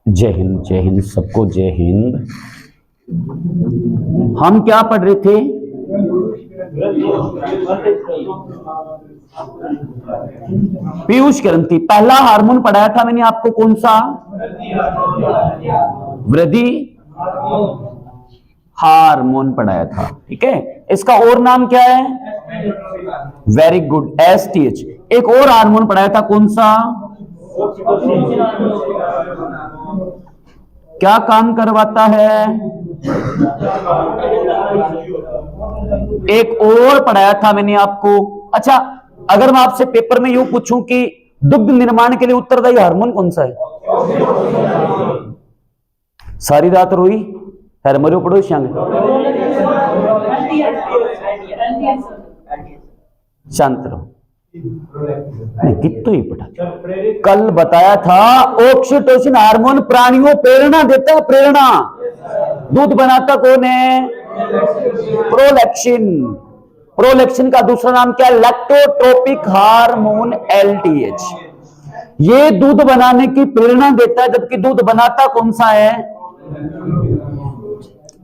जय हिंद सबको, जय हिंद। हम क्या पढ़ रहे थे? पीयूष ग्रंथि। पहला हार्मोन पढ़ाया था मैंने आपको, कौन सा? वृद्धि हार्मोन पढ़ाया था, ठीक है। इसका और नाम क्या है? Very good, STH. एक और हार्मोन पढ़ाया था, कौन सा? क्या काम करवाता है? एक और पढ़ाया था मैंने आपको। अच्छा, अगर मैं आपसे पेपर में यूं पूछूं कि दुग्ध निर्माण के लिए उत्तरदायी हार्मोन कौन सा है? सारी रात रोई है मरो पड़ो श्यांग शांत रहो, नहीं कितो ही पढ़ा। कल बताया था ऑक्सीटोसिन हार्मोन प्राणियों प्रेरणा देता है, प्रेरणा। दूध बनाता कौन है? प्रोलैक्टिन। प्रोलैक्टिन का दूसरा नाम क्या है? लैक्टोट्रोपिक हार्मोन, LTH। ये दूध बनाने की प्रेरणा देता है, जबकि दूध बनाता कौन सा है?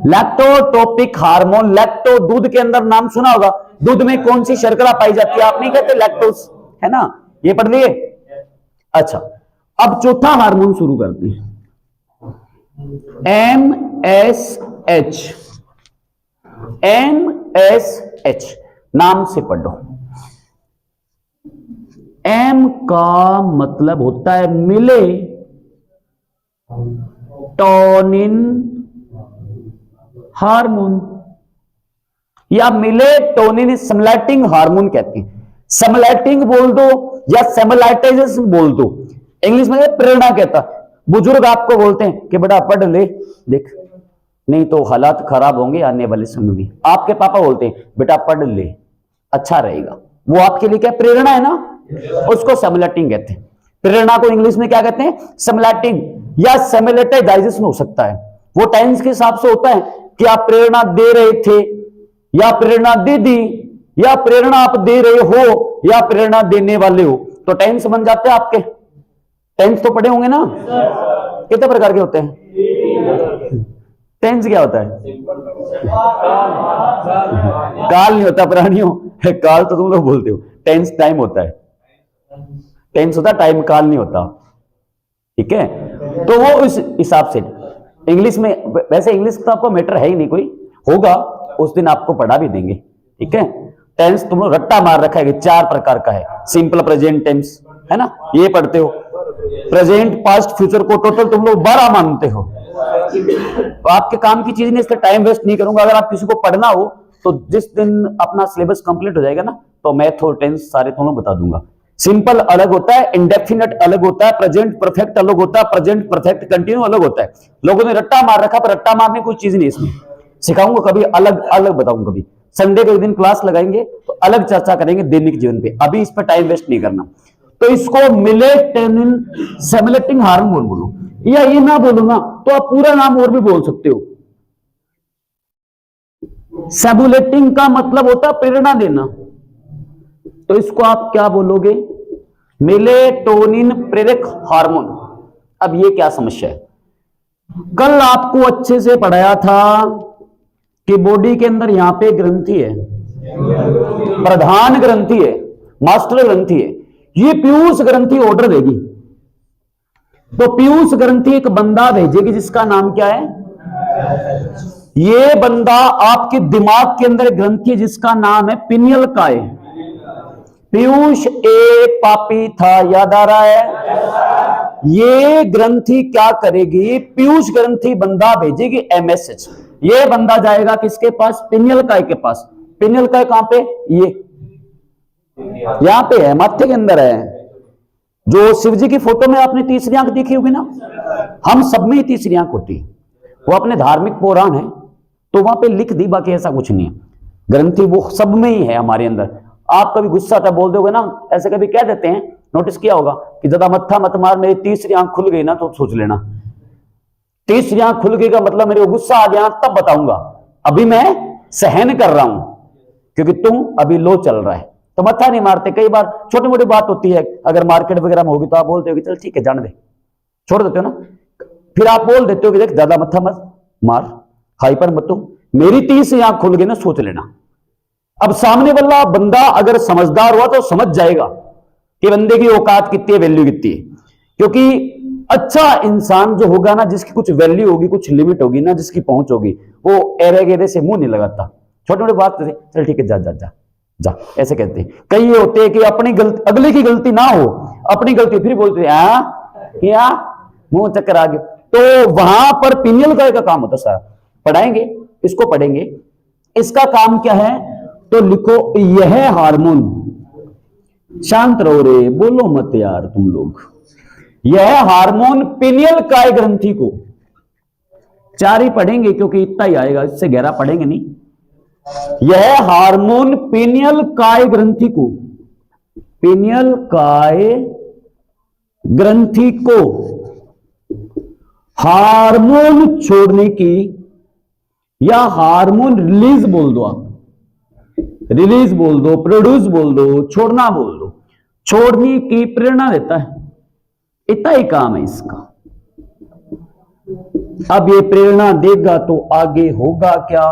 लैक्टोट्रोपिक हार्मोन। लैक्टो, दूध के अंदर नाम सुना होगा। दूध में कौन सी शर्करा पाई जाती है? आप नहीं कहते लैक्टोज, है ना? ये पढ़ लिए। अच्छा, अब चौथा हार्मोन शुरू करते हैं, MSH। MSH नाम से पढ़ो। M का मतलब होता है मिले टोनिन हार्मोन, या मिलेटोनिन सेमलाइटिंग हार्मोन कहते हैं। सेमलाइटिंग बोल दो या सेमलाइटाइजेशन बोल दो, इंग्लिश में प्रेरणा कहता। बुजुर्ग आपको बोलते हैं कि बेटा पढ़ ले, देख नहीं तो हालात खराब होंगे आने वाले समय में। आपके पापा बोलते हैं बेटा पढ़ ले, अच्छा रहेगा। वो आपके लिए क्या प्रेरणा है ना, उसको सेमलाइटिंग कहते हैं। प्रेरणा को इंग्लिश में क्या कहते हैं? सेमलाइटिंग या सेमलाइटाइजेशन हो सकता है। वो टेंस के हिसाब से होता है कि आप प्रेरणा दे रहे थे, या प्रेरणा दे दी, या प्रेरणा आप दे रहे हो, या प्रेरणा देने वाले हो, तो टेंस बन जाते हैं आपके। टेंस तो पढ़े होंगे ना, कितने प्रकार के होते हैं? टेंस क्या होता है? काल नहीं होता प्राणियों, काल तो तुम लोग बोलते हो। टेंस टाइम होता है, टेंस होता है टाइम, काल नहीं होता, ठीक है। तो वो इस हिसाब से इंग्लिश में, वैसे इंग्लिश तो आपको मैटर है ही नहीं कोई, होगा उस दिन आपको पढ़ा भी देंगे, ठीक है। टेंस तुम लोग रट्टा मार रखा है कि 4 प्रकार का है। सिंपल प्रेजेंट टेंस, है ना, ये पढ़ते हो। प्रेजेंट, पास्ट, फ्यूचर को टोटल तुम लोग 12 मानते हो। तो आपके काम की चीज नहीं, इसलिए टाइम वेस्ट नहीं करूंगा। अगर आप किसी को पढ़ना हो तो जिस दिन अपना सिलेबस कंप्लीट हो जाएगा ना, तो मैथ और टेंस सारे तुम लोग बता दूंगा। सिंपल अलग होता है, इंडेफिनेट अलग होता है, प्रेजेंट परफेक्ट अलग होता है, प्रेजेंट परफेक्ट कंटिन्यू अलग होता है। लोगों ने रट्टा मार रखा, पर रट्टा मारने कोई चीज नहीं इसमें। सिखाऊंगा कभी, अलग अलग बताऊंगा कभी। संडे के दिन क्लास लगाएंगे तो अलग चर्चा करेंगे दैनिक जीवन पे। अभी इस पर टाइम वेस्ट नहीं करना। तो इसको मिलेटोनिन सेमलाइटिंग हार्मोन बोलो, या ये ना बोलो ना तो आप पूरा नाम और भी बोल सकते हो। सेबुलेटिंग का मतलब होता है प्रेरणा देना, तो इसको आप क्या बोलोगे? मिलेटोनिन प्रेरक हार्मोन। अब ये क्या समस्या है? कल आपको अच्छे से पढ़ाया था कि बॉडी के अंदर यहां पे ग्रंथि है, प्रधान ग्रंथि है, मास्टर ग्रंथि है। ये पीयूष ग्रंथि ऑर्डर देगी, तो पीयूष ग्रंथि एक बंदा भेजेगी जिसका नाम क्या है? ये बंदा आपके दिमाग के अंदर ग्रंथि है जिसका नाम है पिनियल काय। पीयूष ए पापी था, याद आ रहा है? ये ग्रंथि क्या करेगी? पीयूष ग्रंथि बंदा भेजेगी MSH। ये बंदा जाएगा किसके पास? पिनियल काय के पास। पिनियल काय कहां पे? ये यहां पे है, माथे के अंदर है। जो शिव जी की फोटो में आपने तीसरी आंख देखी होगी ना, हम सब में ही तीसरी आंख होती है। वो अपने धार्मिक पुराण है तो वहां पे लिख दी, बाकी ऐसा कुछ नहीं है। ग्रंथि वो सब में ही है हमारे अंदर। आप कभी गुस्सा था बोल दोगे ना, ऐसे कभी कह देते हैं, नोटिस किया होगा कि ज्यादा मत्था मत मार, मेरी तीसरी आंख खुल गई ना तो सोच लेना। तीसरी आंख खुल गई का मतलब मेरे को गुस्सा आ गया तब बताऊंगा, अभी मैं सहन कर रहा हूं क्योंकि तुम अभी लो चल रहा है। तो मत्था नहीं मारते। कई बार छोटी मोटी बात होती है, अगर मार्केट वगैरह में होगी तो आप बोलते हो कि चल ठीक है जाने दे, छोड़ देते हो ना। फिर आप बोल देते हो कि देख ज्यादा मत्था मत मार, हाइपर मत हो, मेरी 30 से आंख खुल गई ना, सोच लेना। अब सामने वाला बंदा अगर समझदार हुआ तो समझ जाएगा कि बंदे की औकात कितनी है, वैल्यू कितनी है। क्योंकि अच्छा इंसान जो होगा ना, जिसकी कुछ वैल्यू होगी, कुछ लिमिट होगी ना, जिसकी पहुंच होगी, वो एरे गेरे से मुंह नहीं लगाता। छोटे मोटे बात से चल ठीक है, जा जा जा जा, ऐसे कहते हैं। कई ये होते हैं कि अपनी गलती, अगले की गलती ना हो, अपनी गलती फिर बोलते हैं क्या मुंह चक्कर आ गया। तो वहां पर पिनियल का काम होता सारा। पढ़ाएंगे, इसको पढ़ेंगे। इसका काम क्या है तो लिखो, यह हार्मोन, शांत रहो रे, बोलो मत यार तुम लोग। यह हार्मोन पिनियल काय ग्रंथि को, 4 ही पढ़ेंगे क्योंकि इतना ही आएगा, इससे गहरा पढ़ेंगे नहीं। यह हार्मोन पिनियल काय ग्रंथि को, पिनियल काय ग्रंथि को हार्मोन छोड़ने की, या हार्मोन रिलीज बोल दो आप, रिलीज बोल दो, प्रोड्यूस बोल दो, छोड़ना बोल दो, छोड़ने की प्रेरणा देता है। इतना ही काम है इसका। अब ये प्रेरणा देगा तो आगे होगा क्या,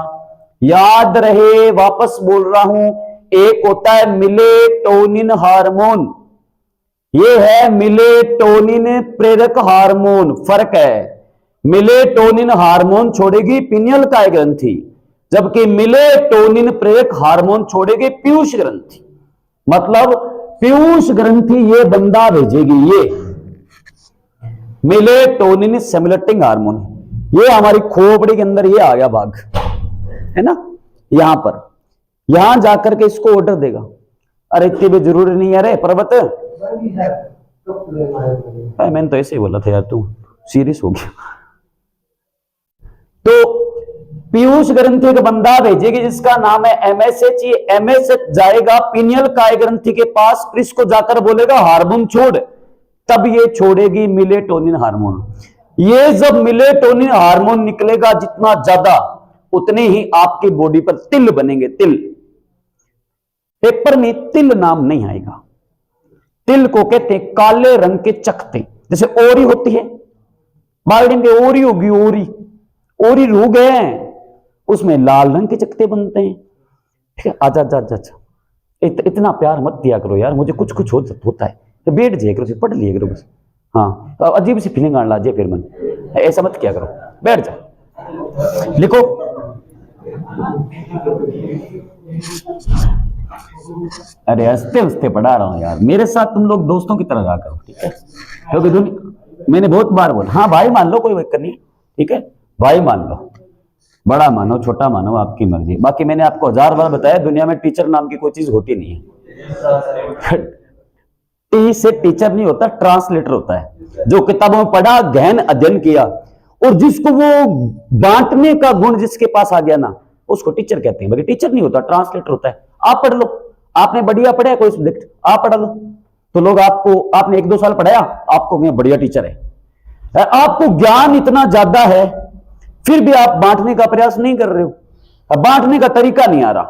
याद रहे, वापस बोल रहा हूं। एक होता है मेलेटोनिन हार्मोन, ये है मेलेटोनिन प्रेरक हार्मोन। फर्क है, मेलेटोनिन हार्मोन छोड़ेगी पिनियल काय ग्रंथि, जबकि मेलेटोनिन प्रेरक हार्मोन छोड़ेगी पीयूष ग्रंथि। मतलब पीयूष ग्रंथि ये बंदा भेजेगी, ये मेलेटोनिन स्टिमुलेटिंग हार्मोन, ये हमारी खोपड़ी के अंदर ये आ गया भाग, है ना, यहां पर, यहां जाकर के इसको ऑर्डर देगा। अरे इतनी भी जरूरी नहीं है रे पर्वत, मैंने तो ऐसे ही बोला था यार, तू सीरियस हो गया। तो पीयूष ग्रंथि का बंदा भेजेगी जिसका नाम है एमएसएच। ये एमएसएच जाएगा पिनियल काय ग्रंथि के पास, फिर इसको जाकर बोलेगा हार्मोन छोड़, तब ये छोड़ेगी मेलेटोनिन हार्मोन। ये जब मेलेटोनिन हार्मोन निकलेगा जितना ज्यादा, उतने ही आपकी बॉडी पर तिल बनेंगे। तिल, पेपर में तिल नाम नहीं आएगा। तिल को कहते हैं काले रंग के चकते, जैसे ओरी होती है, बाल्टी में ओरी होगी, ओरी ओरी रूग है, उसमें लाल रंग के चकते बनते हैं। ठीक है, आजा जा जा जा, इतना प्यार मत दिया करो यार, मुझे कुछ कुछ होता है, तो बैठ जाए करो, पढ़ लिया करो बस। हाँ, तो अजीब सी फीलिंग आने लगे फिर मन, ऐसा मत किया करो, बैठ जा। लिखो, अरे हंसते हंसते पढ़ा रहा हूं यार, मेरे साथ तुम लोग दोस्तों की तरह रहा करो, ठीक है। क्योंकि मैंने बहुत बार बोला, हाँ भाई मान लो, कोई दिक्कत नहीं, ठीक है भाई मान लो, बड़ा मानो छोटा मानो आपकी मर्जी। बाकी मैंने आपको 1000 बार बताया, दुनिया में टीचर नाम की कोई चीज होती नहीं है। टी से टीचर नहीं होता, ट्रांसलेटर होता है, जो किताबों में पढ़ा, गहन अध्ययन किया, और जिसको वो बांटने का गुण जिसके पास आ गया ना, उसको टीचर कहते हैं। बाकी टीचर नहीं होता, ट्रांसलेटर होता है। आप पढ़ लो, आपने बढ़िया पढ़ा कोई सब्जेक्ट, आप पढ़ा लो, तो लोग आपको, आपने 1-2 साल पढ़ाया, आपको बढ़िया टीचर है। आपको ज्ञान इतना ज्यादा है, फिर भी आप बांटने का प्रयास नहीं कर रहे हो, बांटने का तरीका नहीं आ रहा,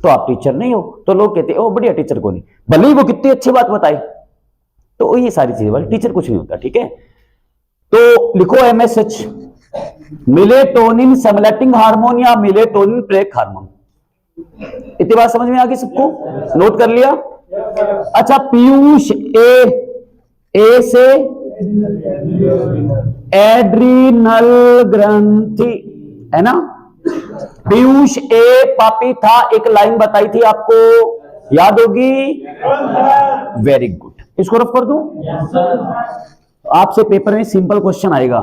तो आप टीचर नहीं हो। तो लोग कहते हैं ओ बढ़िया टीचर को नहीं, भले ही वो कितनी अच्छी बात बताए। तो ये सारी चीजें, भाई टीचर कुछ नहीं होता, ठीक है। तो लिखो एमएसएच, मेलेटोनिन स्टिमुलेटिंग हार्मोन या मेलेटोनिन प्रेरक हार्मोन। इतनी बात समझ में आ गई सबको, नोट कर लिया। अच्छा, पीयूष ए से एड्रीनल ग्रंथि, है ना, पीयूष ए पापी था, एक लाइन बताई थी आपको, याद होगी, वेरी गुड। इसको रफ कर दूं, आपसे पेपर में सिंपल क्वेश्चन आएगा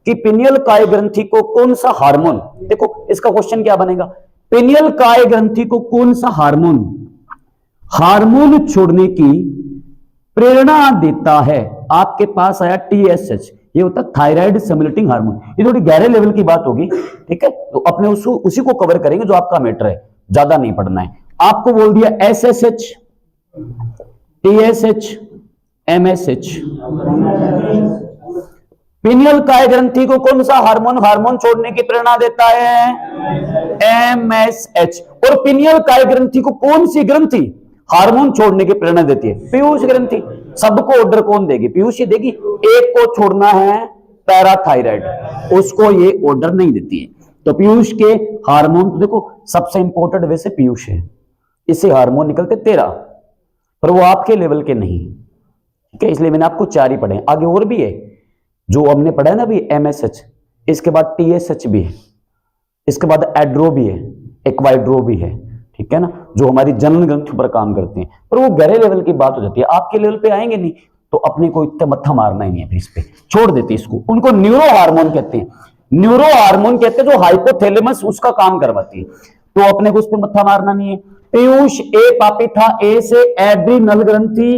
कि पिनियल काय ग्रंथि को कौन सा हार्मोन, देखो इसका क्वेश्चन क्या बनेगा, पिनियल काय ग्रंथि को कौन सा हार्मोन छोड़ने की प्रेरणा देता है। आपके पास आया टीएसएच, ये होता है थायराइड स्टिमुलेटिंग हार्मोन। ये थोड़ी गहरे लेवल की बात होगी, ठीक है, तो अपने उसी को कवर करेंगे जो आपका मैटर है, ज्यादा नहीं पढ़ना है। आपको बोल दिया एसएसएच, टीएसएच, एमएसएच। पिनियल काय ग्रंथि को कौन सा हार्मोन छोड़ने की प्रेरणा देता है, एमएसएच। और पिनियल काय ग्रंथि को कौन सी ग्रंथि हार्मोन छोड़ने की प्रेरणा देती है, पीयूष ग्रंथि। सबको ऑर्डर कौन देगी, पीयूष ही देगी। एक को छोड़ना है पैराथायराइड, उसको ये ऑर्डर नहीं देती है। तो पीयूष के हार्मोन तो देखो सबसे इंपॉर्टेंट वैसे पीयूष है, इससे हार्मोन निकलते 13, पर वो आपके लेवल के नहीं, ठीक है, इसलिए मैंने आपको 4 ही पढ़े। आगे और भी है जो हमने पढ़ा है ना अभी, MSH, इसके बाद TSH भी है, इसके बाद एड्रो भी है, एक्वाइड्रो भी है, ठीक है ना, जो हमारी जनन ग्रंथि पर काम करते हैं, पर वो गहरे लेवल की बात हो जाती है, आपके लेवल पे आएंगे नहीं, तो अपने को इतना मत्था मारना ही नहीं है, इस पे छोड़ देते इसको। उनको न्यूरो हार्मोन कहते हैं, न्यूरो हार्मोन कहते हैं जो हाइपोथैलेमस उसका काम करवाती है, तो अपने को उस पर मत्था मारना नहीं है। पीयूष ए पापिथा, ए से एड्रीनल ग्रंथि,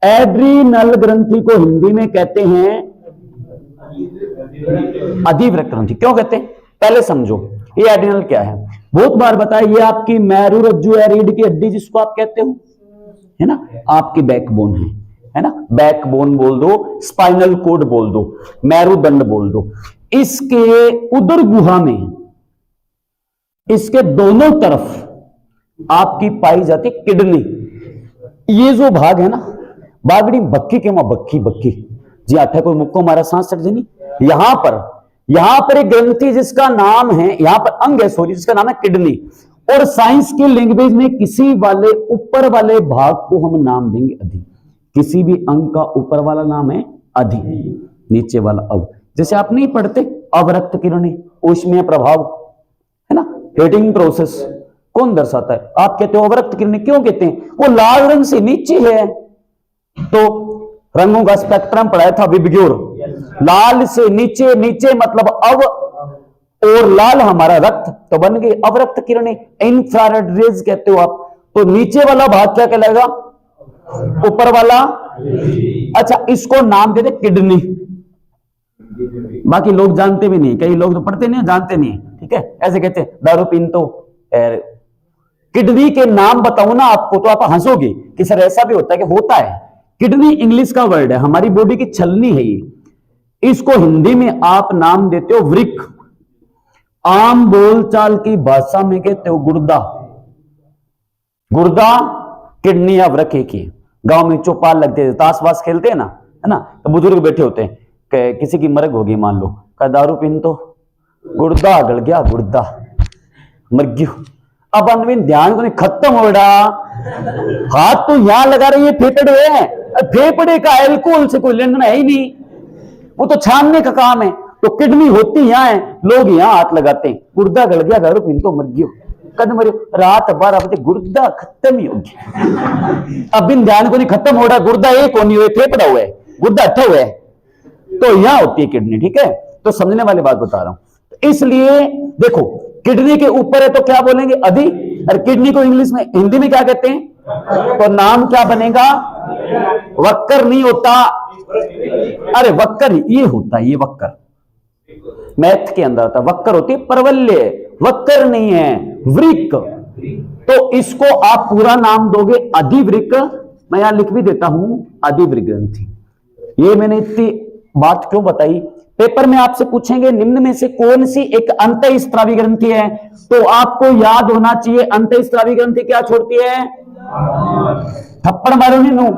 एड्रीनल ग्रंथि को हिंदी में कहते हैं अधिवृक्क ग्रंथि। क्यों कहते हैं पहले समझो, ये एड्रीनल क्या है, बहुत बार बताया, ये आपकी मेरू रज्जु है, रीढ़ की हड्डी जिसको आप कहते हो, है ना, आपकी बैकबोन है ना, बैकबोन बोल दो, स्पाइनल कोड बोल दो, मेरुदंड बोल दो। इसके उदर गुहा में, इसके दोनों तरफ आपकी पाई जाती किडनी। ये जो भाग है ना, बागड़ी बक्की के मां बक्की बक्की जी आठा कोई मुक्को मारा सांस चढ़ जानी, यहां पर एक ग्रंथि जिसका नाम है, यहां पर अंग है सॉरी, जिसका नाम है किडनी, और साइंस की लैंग्वेज में किसी वाले ऊपर वाले भाग को हम नाम देंगे अधि। किसी भी अंग का ऊपर वाला नाम है अधि, नीचे वाला अव। जैसे आप नहीं पढ़ते अवरक्त किरणें, ऊष्मीय प्रभाव, है ना, हीटिंग प्रोसेस कौन दर्शाता है, आप कहते हो अवरक्त किरणें, क्यों कहते हैं, वो लाल रंग से नीचे है। तो रंगों का स्पेक्ट्रम पढ़ाया था विबग्योर, लाल से नीचे, नीचे मतलब अव, और लाल हमारा रक्त, तो बन गई अवरक्त किरणें, इंफ्रारेड रेज कहते हो आप। तो नीचे वाला भाग क्या कहलाएगा, ऊपर वाला, अच्छा इसको नाम देते किडनी। बाकी लोग जानते भी नहीं, कई लोग तो पढ़ते नहीं जानते नहीं, ठीक है, ऐसे कहते हैं दारू पीन तो किडनी के नाम बताऊं ना आपको तो आप हंसोगे कि सर ऐसा भी होता है, कि होता है। किडनी इंग्लिश का वर्ड है, हमारी बॉडी की छलनी है ये, इसको हिंदी में आप नाम देते हो वृक्क, आम बोलचाल की भाषा में कहते हो गुर्दा। गुर्दा किडनी या वृक्क एक ही। गांव में चौपाल लगते हैं, ताश वाश खेलते हैं ना, है ना, तो बुजुर्ग बैठे होते हैं, किसी की मरग होगी मान लो, का दारू पीन तो गुर्दा गल गया, गुर्दा मर गयो। अब अनविन ध्यान को नहीं खत्म हो रहा, हाथ तो यहां लगा रही है, फेफड़े है, फेफड़े का अल्कोहल से कोई लेना है ही नहीं, वो तो छानने का काम है। तो किडनी होती यहां है, लोग यहां हाथ लगाते हैं, गुर्दा गल गया, दारू पीन तो मर गयो, कद मरियो, रात 12 बजे गुर्दा खत्म ही होगी। अब बिन ध्यान को नहीं खत्म हो रहा, गुर्दा एक होनी हुए, फेफड़ा हुआ है, गुर्दा अट्ठा हुआ है, तो यहां होती है किडनी, ठीक है, तो समझने वाली बात बता रहा हूं। इसलिए देखो किडनी के ऊपर है तो क्या बोलेंगे अधि, और किडनी को इंग्लिश में हिंदी में क्या कहते हैं, तो नाम क्या बनेगा, वक्कर नहीं होता, अरे वक्कर ये होता है, ये वक्कर मैथ के अंदर आता, वक्कर होती है परवल्य, वक्कर नहीं है वृक्क। तो इसको आप पूरा नाम दोगे अधिवृक्क, मैं यहां लिख भी देता हूं अधिवृक्क ग्रंथि। ये मैंने इतनी बात क्यों बताई, पेपर में आपसे पूछेंगे निम्न में से कौन सी एक अंतःस्रावी ग्रंथि है, तो आपको याद होना चाहिए अंतःस्रावी ग्रंथि क्या छोड़ती है, थप्पड़ मारो नहीं,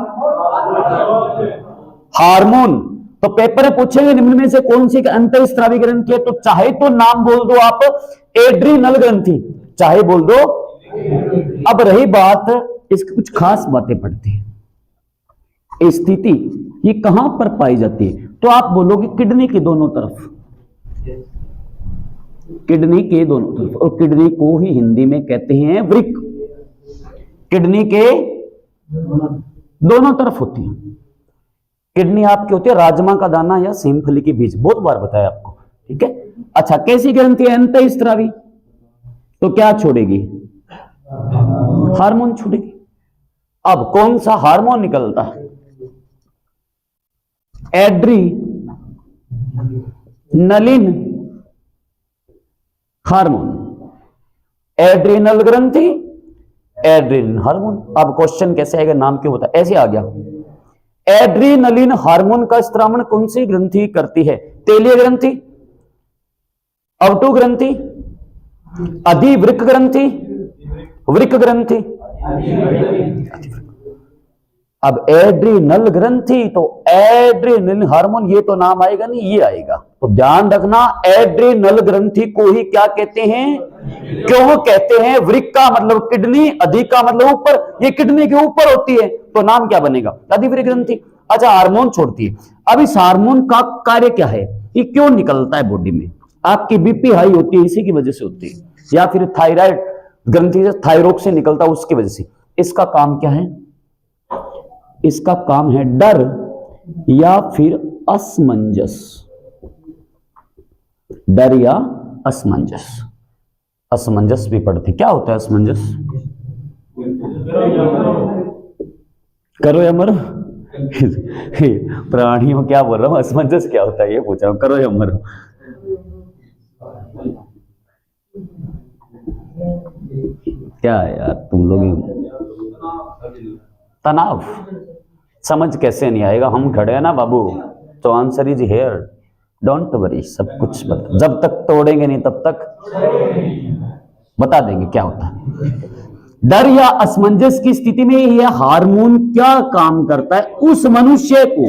हार्मोन। तो पेपर में पूछेंगे निम्न में से कौन सी अंतःस्रावी ग्रंथि है, तो चाहे तो नाम बोल दो आप एड्रीनल ग्रंथि, चाहे बोल दो। अब रही बात इसकी कुछ खास बातें पढ़ते हैं, स्थिति ये कहां पर पाई जाती है, तो आप बोलोगे किडनी के दोनों तरफ, किडनी के दोनों तरफ, और किडनी को ही हिंदी में कहते हैं वृक्क, किडनी के दोनों तरफ होती है। किडनी आपकी होती है राजमा का दाना या सेमफली के बीज, बहुत बार बताया आपको, ठीक है। अच्छा कैसी ग्रंथि है अंतःस्रावी, तो क्या छोड़ेगी, हार्मोन छोड़ेगी। अब कौन सा हार्मोन निकलता है, एड्रीनलिन हार्मोन, एड्रीनल ग्रंथि एड्रीनल हार्मोन। अब क्वेश्चन कैसे आएगा, नाम क्यों होता है, ऐसे आ गया। एड्रीनलिन हार्मोन का स्त्रावण कौन सी ग्रंथि करती है, तेलीय ग्रंथि, अवटु ग्रंथि, अधिवृक्क ग्रंथि, वृक्क ग्रंथि। अब एड्रीनल ग्रंथि, तो एड्रीनल हार्मोन, ये तो नाम आएगा नहीं, ये आएगा। तो ध्यान रखना, एड्रीनल ग्रंथि को ही क्या कहते हैं, क्यों कहते हैं? वृक्का मतलब किडनी, अधिका मतलब ऊपर, ये किडनी के ऊपर होती है, तो नाम क्या बनेगा? अधिवृक्क ग्रंथि। अच्छा, हार्मोन छोड़ती है। अब इस हार्मोन का कार्य क्या है, ये क्यों निकलता है बॉडी में? आपकी बीपी हाई होती है इसी की वजह से होती है, या फिर थायराइड ग्रंथि से, थायरॉइड से निकलता है उसकी वजह से। इसका काम क्या है? इसका काम है डर या फिर असमंजस। डर या असमंजस। असमंजस भी पढ़ते, क्या होता है असमंजस? करो या मरो। प्राणियों क्या बोल रहा हूं, असमंजस क्या होता है ये पूछ रहा हूं, करो या मरो। क्या है यार तुम लोग, तनाव। समझ कैसे नहीं आएगा, हम खड़े हैं ना बाबू, तो answer is here, don't worry, सब कुछ बता, जब तक तोड़ेंगे नहीं तब तक बता देंगे क्या होता है। डर या असमंजस की स्थिति में यह हार्मोन क्या काम करता है? उस मनुष्य को,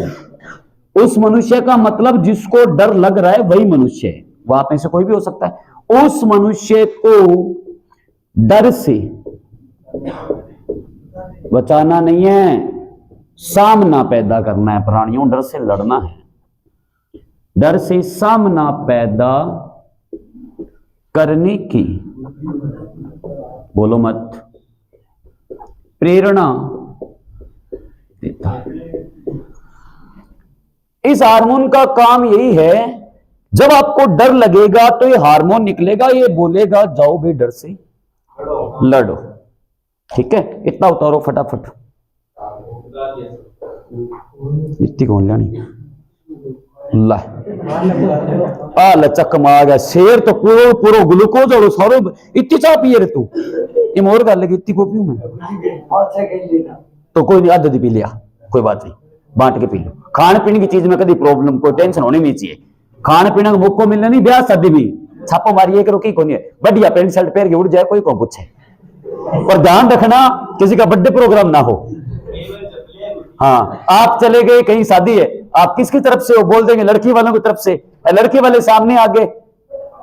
उस मनुष्य का मतलब जिसको डर लग रहा है वही मनुष्य है, वह आप में से कोई भी हो सकता है। उस मनुष्य को डर से बचाना नहीं है, सामना पैदा करना है। प्राणियों, डर से लड़ना है, डर से सामना पैदा करने की, बोलो मत, प्रेरणा देता है। इस हार्मोन का काम यही है, जब आपको डर लगेगा तो ये हार्मोन निकलेगा, ये बोलेगा जाओ भाई डर से लड़ो। ठीक है, इतना उतारो फटाफट। इतनी कौन लानी ला लचक मार गया शेर, तो पूरो पूरो ग्लूकोज और सारो इतनी चाह पिए रे तू, ये मोर कर लेगी इतनी को पीऊं मैं, तो कोई नहीं, आधा पी लिया, कोई बात नहीं, बांट के पी लो। खाने पीने की चीज में कभी प्रॉब्लम, कोई टेंशन होनी नहीं चाहिए। खाने पीने का मौका मिलना नहीं, ब्याह शादी भी छापो मारिए करो, की कौन है बढ़िया पेंट शर्ट पहन के उड़ जाए, कोई कौन पूछे। पर ध्यान रखना किसी का बर्थडे प्रोग्राम ना हो। हाँ, आप चले गए कहीं शादी है, आप किसकी तरफ से हो? बोल देंगे लड़की वालों की तरफ से। लड़के वाले सामने आ गए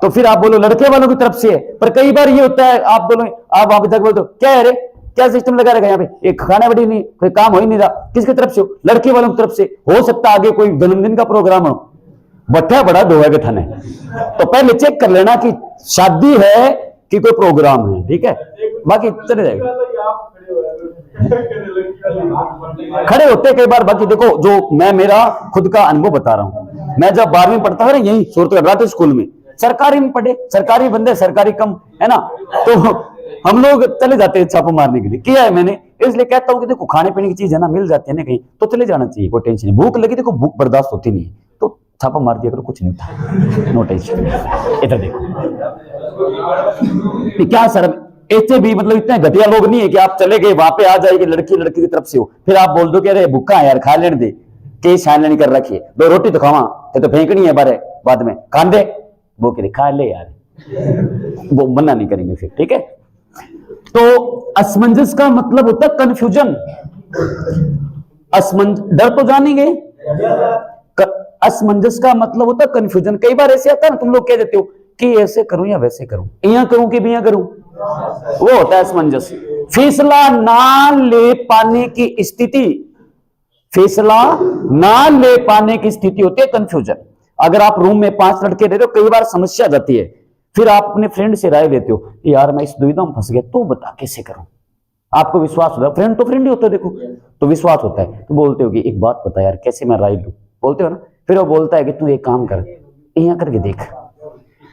तो फिर आप बोलो लड़के वालों की तरफ से है। पर कई बार ये होता है, आप बोलो, आप वहां तक बोलते हो क्या है रे, क्या सिस्टम लगा रहेगा यहाँ पे, एक खाना बड़ी नहीं, कोई काम हो ही नहीं रहा, किसकी तरफ से हो? लड़के वालों की तरफ से। हो सकता है आगे कोई जन्मदिन का प्रोग्राम हो, बट्टा बड़ा धोआ के थाने, तो पहले चेक कर लेना कि शादी है कि कोई प्रोग्राम है। ठीक है, बाकी चले जाएगा। खड़े होते कई बार। बाकी देखो, जो मैं मेरा खुद का अनुभव बता रहा हूं, मैं जब 12वीं पढ़ता था ना यही सूरत स्कूल में, सरकारी में पढ़े, सरकारी बंदे सरकारी कम है ना, तो हम लोग चले जाते हैं छापा मारने के लिए। किया है मैंने, इसलिए कहता हूं कि देखो खाने पीने की चीज है ना, मिल जाती है ना कहीं, तो चले जाना चाहिए, कोई टेंशन नहीं। भूख लगी, देखो भूख बर्दाश्त होती नहीं है तो छापा मार दिया करो, कुछ नहीं होता, नो टेंशन। इधर देखो क्या सर, ऐसे भी मतलब इतने घटिया लोग नहीं है कि आप चले गए वहां पे आ जाएगी लड़की लड़की की तरफ से हो, फिर आप बोल दो कि अरे भूखा है यार, खा लेने दे, के छान कर रखी है, 2 रोटी तो खावा, तो फेंकनी है बारे बाद में, खान दे, वो कह खा ले यार, वो मना नहीं करेंगे फिर। ठीक है, तो असमंजस का मतलब होता है कंफ्यूजन। डर तो जानेंगे, असमंजस का मतलब होता है कंफ्यूजन। कई बार ऐसे आता है ना, तुम लोग कह देते हो कि ऐसे करूं या वैसे करूं, यहाँ करूं कि बिया करूं, वो होता है असमंजस। फैसला ना ले पाने की स्थिति, फैसला ना ले पाने की स्थिति होती है कंफ्यूजन। अगर आप रूम में 5 लड़के रहते हो, कई बार समस्या जाती है, फिर आप अपने फ्रेंड से राय लेते हो, यार मैं इस दुविधा में फंस गया, तो बता कैसे करूं। आपको विश्वास होता है, फ्रेंड तो फ्रेंड ही होता है, देखो तो विश्वास होता है, तो बोलते हो कि एक बात बता यार, कैसे मैं राय लूं, बोलते हो ना। फिर वो बोलता है कि तू एक काम कर, यहाँ करके देख,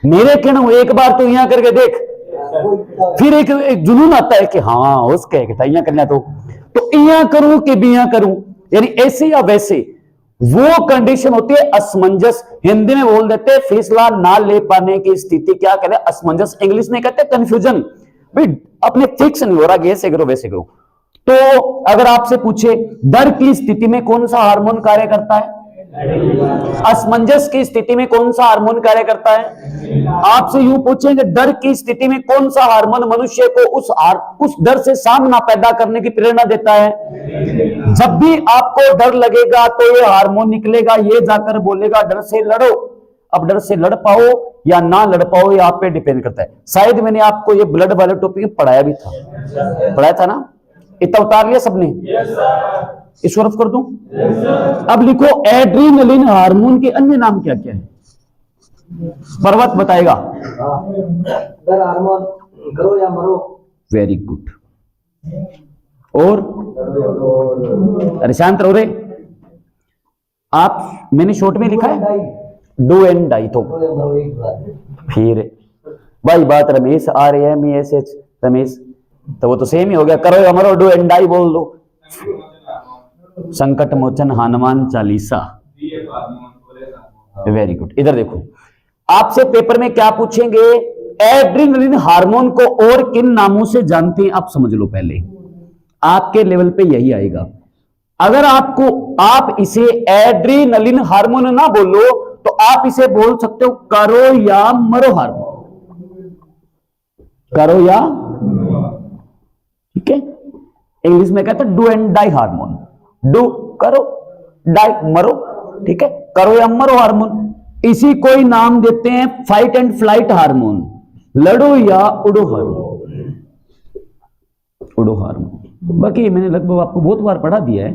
मेरे कहना एक बार तो यहाँ करके देख। फिर एक जुनून आता है कि हाँ उसके यहाँ करना, तो यहाँ करूं कि भी यहाँ करूं, यानी ऐसे या वैसे, वो कंडीशन होती है असमंजस। हिंदी में बोल देते हैं फैसला ना ले पाने की स्थिति, क्या कहते हैं असमंजस, इंग्लिश में कहते हैं कंफ्यूजन। भाई अपने फिक्स नहीं हो रहा कि ऐसे करो वैसे करो। तो अगर आपसे पूछे डर की स्थिति में कौन सा हार्मोन कार्य करता है, असमंजस की स्थिति में कौन सा हार्मोन कार्य करता है? आपसे यूं पूछेंगे डर की स्थिति में कौन सा हार्मोन मनुष्य को उस डर से सामना पैदा करने की प्रेरणा देता है? जब भी आपको डर लगेगा तो ये हार्मोन निकलेगा, ये जाकर बोलेगा डर से लड़ो। अब डर से लड़ पाओ या ना लड़ पाओ ये आप पे डिपेंड करता है। शायद मैंने आपको ये ब्लड वाले टॉपिक पढ़ाया भी था, पढ़ाया था ना? इतना उतार लिया सबने? इसको रफ कर दूं? अब लिखो एड्रीनलिन हार्मोन के अन्य नाम क्या क्या है? पर्वत बताएगा। डर हार्मोन, करो या मरो। Very good. और अरे शांत रहो रे आप, मैंने शॉर्ट में लिखा है डू एंड डाई। तो फिर भाई बात रमेश RAMESH रमेश, तो वो तो सेम ही हो गया। करो या मरो, डू एंड डाई बोल दो। संकट मोचन हनुमान चालीसा। Very good. इधर देखो, आपसे पेपर में क्या पूछेंगे? एड्रीनलिन हार्मोन को और किन नामों से जानते हैं आप समझ लो। पहले आपके लेवल पे यही आएगा। अगर आप इसे एड्रीनलिन हार्मोन ना बोलो तो आप इसे बोल सकते हो करो या मरो हार्मोन। करो या, ठीक है? इंग्लिश में कहते हैं do and die hormone. Do करो, डाई मरो, ठीक है? करो या मरो हार्मोन। इसी कोई नाम देते हैं फाइट एंड फ्लाइट हार्मोन, लड़ो या उड़ो हार्मोन। उड़ो हार्मोन बाकी मैंने लगभग आपको बहुत बार पढ़ा दिया है,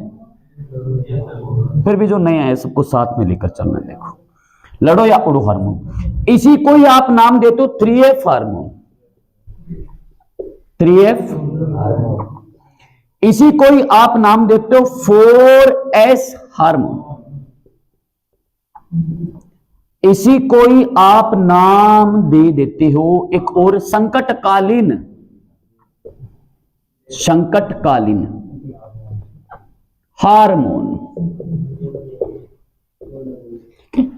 फिर भी जो नया है सबको साथ में लेकर चलना। देखो, लड़ो या उड़ो हार्मोन। इसी को ही आप नाम देते हो 3F हार्मोन। 3F hormone. इसी को ही आप नाम देते हो 4S हार्मोन। इसी को ही आप नाम दे देते हो एक और संकटकालीन हार्मोन।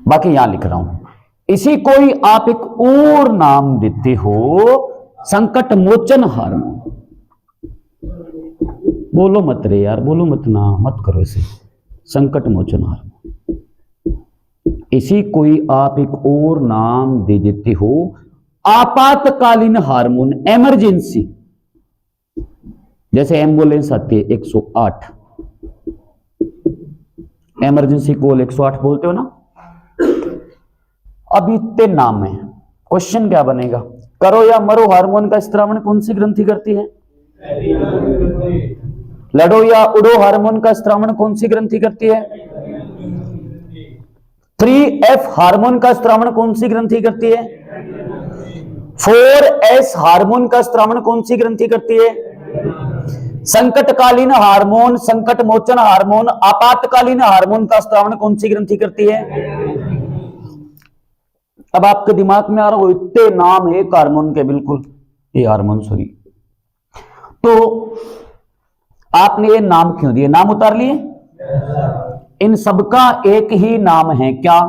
बाकी यहां लिख रहा हूं, इसी को ही आप एक और नाम देते हो संकट मोचन हार्मोन। बोलो मत रे यार, बोलो मत ना, मत करो इसे। संकट मोचन हार्मोन। इसी को ही आप एक और नाम दे देते हो आपातकालीन हार्मोन, इमरजेंसी। जैसे एम्बुलेंस आती है 108, इमरजेंसी कॉल 108 बोलते हो ना। अब इतने नाम है, क्वेश्चन क्या बनेगा? करो या मरो हार्मोन का स्त्रावण कौन सी ग्रंथि करती है? लड़ो या उड़ो हार्मोन का स्त्रावण कौन सी ग्रंथि करती है? 3F हार्मोन का स्त्रावण कौन सी ग्रंथि करती है? 4S हार्मोन का स्त्रावण कौन सी ग्रंथि करती है? संकटकालीन हार्मोन, संकट मोचन हार्मोन, आपातकालीन हार्मोन का स्त्रावण कौन सी ग्रंथि करती है? अब आपके दिमाग में आ रहा हो इतने नाम है एक हार्मोन के, बिल्कुल ये हार्मोन सॉरी। तो आपने ये नाम क्यों दिए? नाम उतार लिए? इन सबका एक ही नाम है, क्या?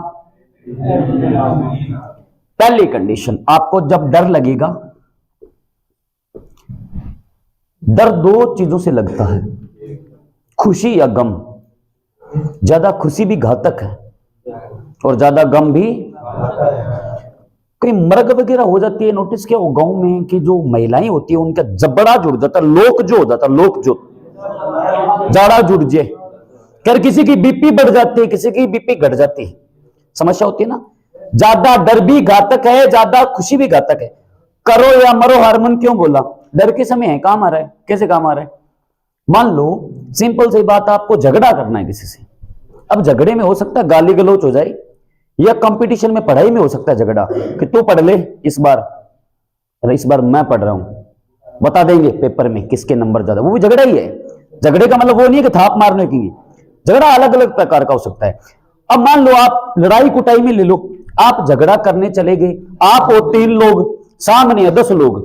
पहली कंडीशन, आपको जब डर लगेगा, डर दो चीजों से लगता है, खुशी या गम। ज्यादा खुशी भी घातक है और ज्यादा गम भी। कहीं मर्ग वगैरह हो जाती है, नोटिस किया हो गांव में कि जो महिलाएं होती है उनका जबड़ा जुड़ जाता है, लोक जो हो जाता है, लोक जो जाड़ा जुड़ जाए। कर किसी की बीपी बढ़ जाती है, किसी की बीपी घट जाती है, समस्या होती है ना। ज्यादा डर भी घातक है, ज्यादा खुशी भी घातक है। करो या मरो हार्मोन क्यों बोला? डर के समय है, काम आ रहा है। कैसे काम आ रहा है? मान लो सिंपल सी बात, आपको झगड़ा करना है किसी से। अब झगड़े में हो सकता है गाली गलौच हो जाए, या कंपटीशन में पढ़ाई में हो सकता है झगड़ा कि तू पढ़ ले इस बार, अरे इस बार मैं पढ़ रहा हूं, बता देंगे पेपर में किसके नंबर ज्यादा। वो भी झगड़ा ही है। झगड़े का मतलब वो नहीं है कि थाप मारने की, झगड़ा अलग अलग प्रकार का हो सकता है। अब मान लो आप लड़ाई कुटाई में ले लो, आप झगड़ा करने चले गए, आप हो 3 लोग, सामने है 10 लोग।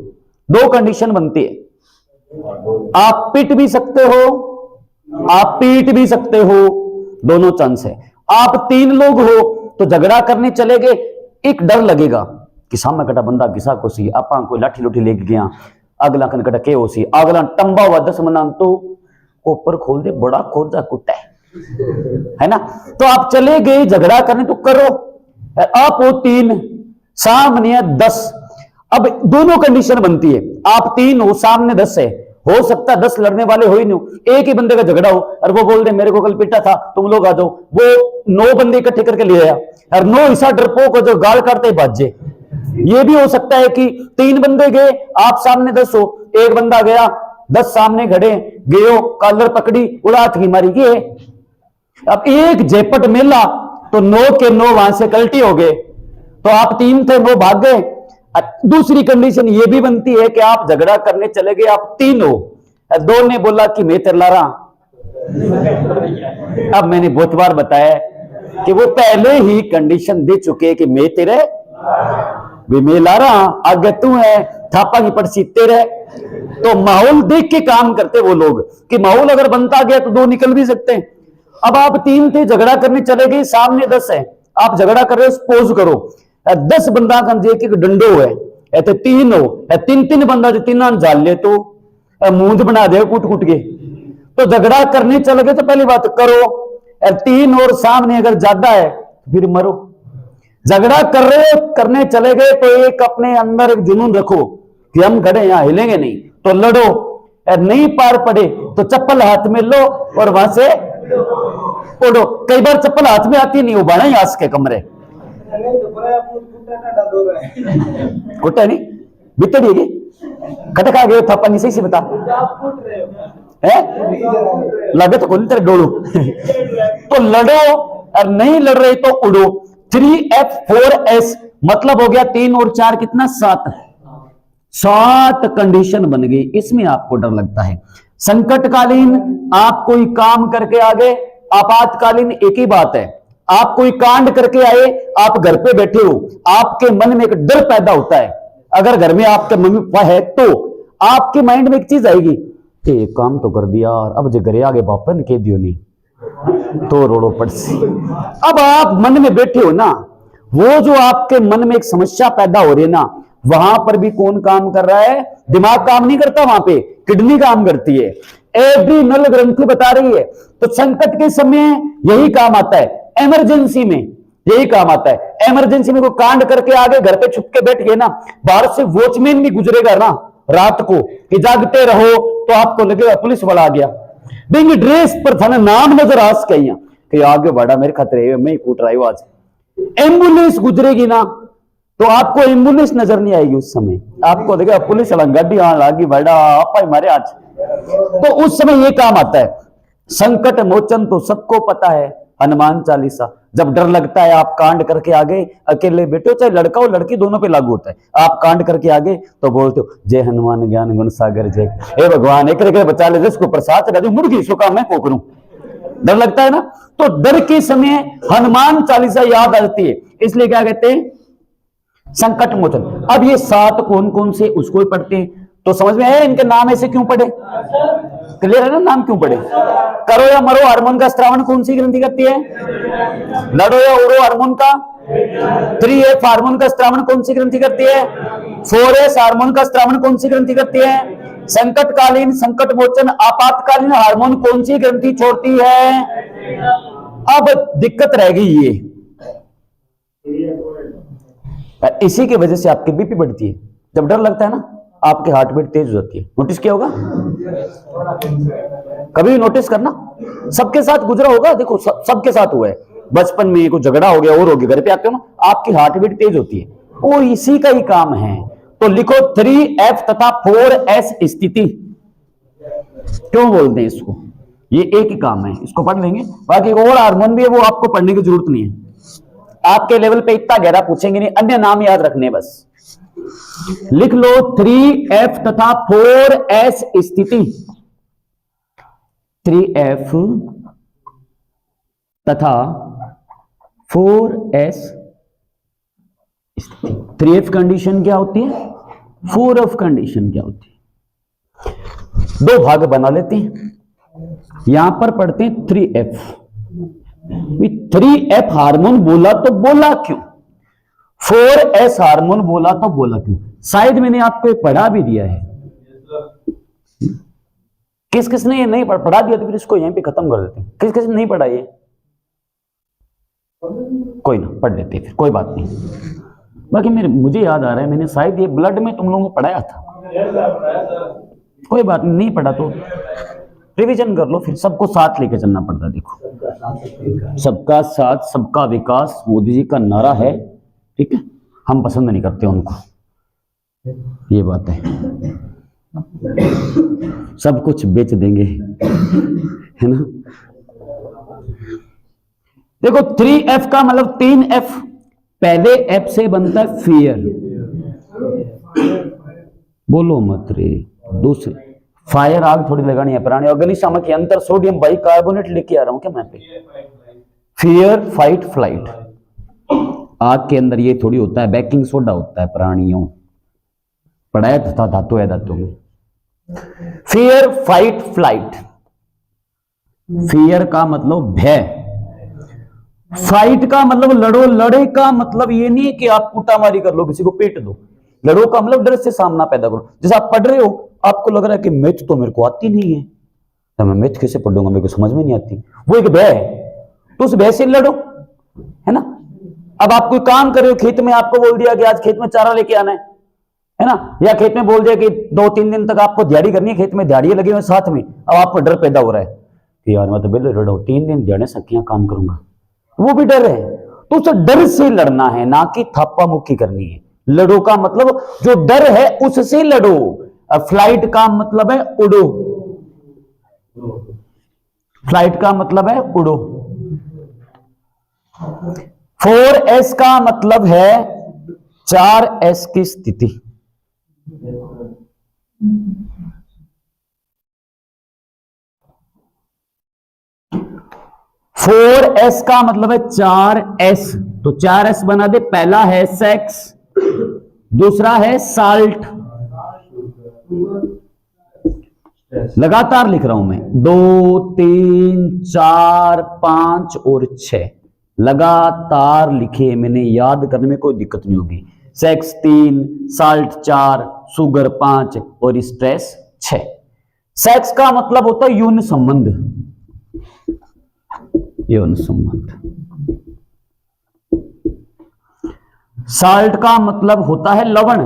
2 कंडीशन बनती है, आप पिट भी सकते हो, आप पीट भी सकते हो, दोनों चांस है। आप 3 लोग हो तो झगड़ा करने चले गए, एक डर लगेगा कि सामने कटा बंदा घिसा को सी, आपा कोई लाठी लुठी लेके गया, अगला कन कटा के हो सी, अगला टंबा हुआ 10 मना तो ऊपर खोल दे, बड़ा खोजा कुटा है, है ना। तो आप चले गए झगड़ा करने तो करो, आप हो 3 सामने है 10। अब दोनों कंडीशन बनती है, आप 3 हो सामने 10 है, हो सकता है 10 लड़ने वाले हो ही नहीं हो, एक ही बंदे का झगड़ा हो और वो बोल दे मेरे को कल पीटा था तुम लोग आ जाओ, वो 9 बंदे इकट्ठे करके ले आया और 9 ऐसा डरपोक को जो गाल काटते ही भाज जाए। ये भी हो सकता है कि 3 बंदे गए, आप सामने 10 हो, एक बंदा गया 10 सामने खड़े गयो, कॉलर पकड़ी उड़ा की मारी गए। अब एक झेपट मिला तो 9 के 9 वहां से कल्टी हो गए, तो आप 3 थे 9 भाग गए। दूसरी कंडीशन ये भी बनती है कि आप झगड़ा करने चले गए, आप 3 हो, 2 ने बोला कि मैं तेरा रहा। अब मैंने बहुत बार बताया कि वो पहले ही कंडीशन दे चुके कि मैं तेरे भी मैं ला रहा, आगे तू है, थापा की पड़सी तेरे। तो माहौल देख के काम करते वो लोग कि माहौल अगर बनता गया तो 2 निकल भी सकते हैं। अब आप 3 थे, झगड़ा करने चले गए, सामने 10 है, आप झगड़ा कर रहे हो, सपोज करो 10 बंदा का एक एक डंडो है, ऐसे 3 हो, 3 बंदा जो 3 जाल ले तो मूंद बना दे कूट कूट के। तो झगड़ा करने चले गए तो पहली बात करो, 3 और सामने अगर ज्यादा है फिर मरो। झगड़ा कर रहे करने चले गए तो एक अपने अंदर एक जुनून रखो कि हम खड़े यहां हिलेंगे नहीं, तो लड़ो, नहीं पार पड़े तो चप्पल हाथ में लो और वहां से उड़ो। कई बार चप्पल हाथ में आती नहीं, उबाड़ा ही आस के कमरे कुटा नहीं बितड़ी खटका गए था पानी सही से बता है लगे तो कौन तेरे डोलू तो लड़ो और नहीं लड़ रहे तो उड़ो। 3F4S मतलब हो गया 3 और 4 कितना 7 कंडीशन बन गई। इसमें आपको डर लगता है। संकटकालीन आप कोई काम करके आ गए, आपातकालीन एक ही बात है, आप कोई कांड करके आए, आप घर पे बैठे हो, आपके मन में एक डर पैदा होता है। अगर घर में आपके मम्मी पापा है तो आपके माइंड में एक चीज आएगी कि एक काम तो कर दिया और अब जो घरे आगे पापा ने कह दियो नहीं तो रोड़ो पड़सी। अब आप मन में बैठे हो ना, वो जो आपके मन में एक समस्या पैदा हो रही है ना, वहां पर भी कौन काम कर रहा है? दिमाग काम नहीं करता, वहां पे किडनी काम करती है, एड्रीनल ग्रंथि बता रही है। तो संकट के समय यही काम आता है, इमरजेंसी में यही काम आता है। इमरजेंसी में कोई कांड करके आगे घर पे छुप के बैठ गए ना, बाहर से वॉचमैन भी गुजरेगा ना रात को कि जागते रहो तो आपको लगेगा पुलिस वाला आ गया, बिंग ड्रेस पर था ना, नाम नजर आ सके कि आगे बढ़ा मेरे खतरे मैं ही कूट रहा हूं आज। एम्बुलेंस गुजरेगी ना तो आपको एम्बुलेंस नजर नहीं आएगी, उस समय आपको लगेगा पुलिस वाला गाड़ी लागी बड़ा आपा मारे आज। तो उस समय ये काम आता है। संकट मोचन तो सबको पता है, हनुमान चालीसा। जब डर लगता है आप कांड करके आ गए, अकेले बैठे हो चाहे लड़का हो लड़की दोनों पे लागू होता है, आप कांड करके आ गए तो बोलते हो जय हनुमान ज्ञान गुण सागर जय, हे भगवान एक बचा ले, जिसको प्रसाद चढ़ा दूं मुर्गी सो काम मैं को करूं। डर लगता है ना, तो डर के समय हनुमान चालीसा याद आती है, इसलिए क्या कहते हैं संकट मोचन। अब ये 7 कौन कौन से उसको ही पढ़ते हैं तो समझ में आया इनके नाम ऐसे क्यों पढ़े, क्लियर है ना नाम क्यों पढ़े। करो या मरो हार्मोन का स्त्रावण कौन सी ग्रंथि करती है? लड़ो या उड़ो हार्मोन का 3F हार्मोन का स्त्रावण कौन सी ग्रंथि करती है? 4S हार्मोन का स्त्रावण कौन सी ग्रंथि करती है? संकटकालीन संकट मोचन आपातकालीन हार्मोन कौन सी ग्रंथि छोड़ती है? अब दिक्कत रह गई ये, इसी की वजह से आपकी बीपी बढ़ती है। जब डर लगता है ना आपकी हार्ट बीट तेज हो जाती है। नोटिस किया होगा, कभी नोटिस करना, सबके साथ गुजरा होगा, देखो सबके साथ हुआ है। बचपन में कोई झगड़ा हो गया और हो गया, घर पे आते हो ना आपकी हार्ट बीट तेज होती है, वो इसी का ही काम है। तो लिखो 3F तथा 4S स्थिति क्यों बोलते हैं इसको, ये एक ही काम है, इसको पढ़ लेंगे। बाकी और हार्मोन भी है वो आपको पढ़ने की जरूरत नहीं है, आपके लेवल पे इतना गहरा पूछेंगे नहीं, अन्य नाम याद रखने बस। लिख लो 3F तथा 4S स्थिति, 3F तथा 4S स्थिति। 3F कंडीशन क्या होती है, 4F कंडीशन क्या होती है? 2 भाग बना लेते हैं, यहां पर पढ़ते हैं 3F। 3F हार्मोन बोला तो बोला क्यों, 4S हार्मोन बोला तो बोला क्यों? शायद मैंने आपको पढ़ा भी दिया है, किस किसने ये नहीं पढ़ा दिया तो फिर इसको यहीं पे खत्म कर देते हैं। किस किसने नहीं पढ़ा ये? कोई ना, पढ़ लेते फिर, कोई बात नहीं। बाकी मुझे याद आ रहा है मैंने शायद ये ब्लड में तुम लोगों को पढ़ाया था। कोई बात नहीं पढ़ा तो रिवीजन कर लो, फिर सबको साथ लेके चलना पड़ता है। देखो, सबका साथ सबका विकास मोदी जी का नारा है, ठीक है। हम पसंद नहीं करते उनको, ये बात है। सब कुछ बेच देंगे, है ना। देखो 3F का मतलब 3F, पहले F से बनता है फियर, बोलो मत रे। दूसरे फायर, आग थोड़ी लगानी है प्राणी, अग्निशामक यंत्र, सोडियम बाइकार्बोनेट लेके आ रहा हूं क्या मैं पे। Fear, fight, flight. आग के अंदर ये थोड़ी होता है, बेकिंग सोडा होता है प्राणियों, पढ़ाया था धातु है धातु में। Fear, fight, flight. फियर का मतलब भय, फाइट का मतलब लड़ो। लड़े का मतलब ये नहीं है कि आप कुटामारी कर लो, किसी को पीट दो। लड़ो का मतलब डर से सामना पैदा करो। जैसे आप पढ़ रहे हो, आपको लग रहा है कि मैथ तो मेरे को आती नहीं है, तो मैं मैथ कैसे पढ़ूंगा, मेरे को समझ में नहीं आती, वो एक भय है, तो उस भय से लड़ो, है ना। अब आप कोई काम कर रहे हो खेत में, आपको बोल दिया कि आज खेत में चारा लेके आना है ना, या खेत में बोल दिया कि 2-3 दिन तक आपको दिहाड़ी करनी है, खेत में दिहाड़ी लगे हुए साथ में। अब आपको डर पैदा हो रहा है कि यार मैं तो बिल्कुल रेड हूं, 3 दिन दिहाड़ी से क्या काम करूंगा, वो भी डर है। तो उस डर से लड़ना है, ना कि थापा मुक्की करनी है। लड़ो का मतलब जो डर है उससे लड़ो। फ्लाइट का मतलब है उड़ो, फ्लाइट का मतलब है उड़ो। 4S का मतलब है 4S की स्थिति। फोर एस का मतलब है 4S, तो 4S बना दे। पहला है सेक्स, दूसरा है साल्ट, लगातार लिख रहा हूं मैं, 2, 3, 4, 5 और 6 लगातार लिखे मैंने, याद करने में कोई दिक्कत नहीं होगी। सेक्स 3, साल्ट 4, शुगर 5 और स्ट्रेस 6। सेक्स का मतलब होता है यौन संबंध, यौन संबंध। साल्ट का मतलब होता है लवण,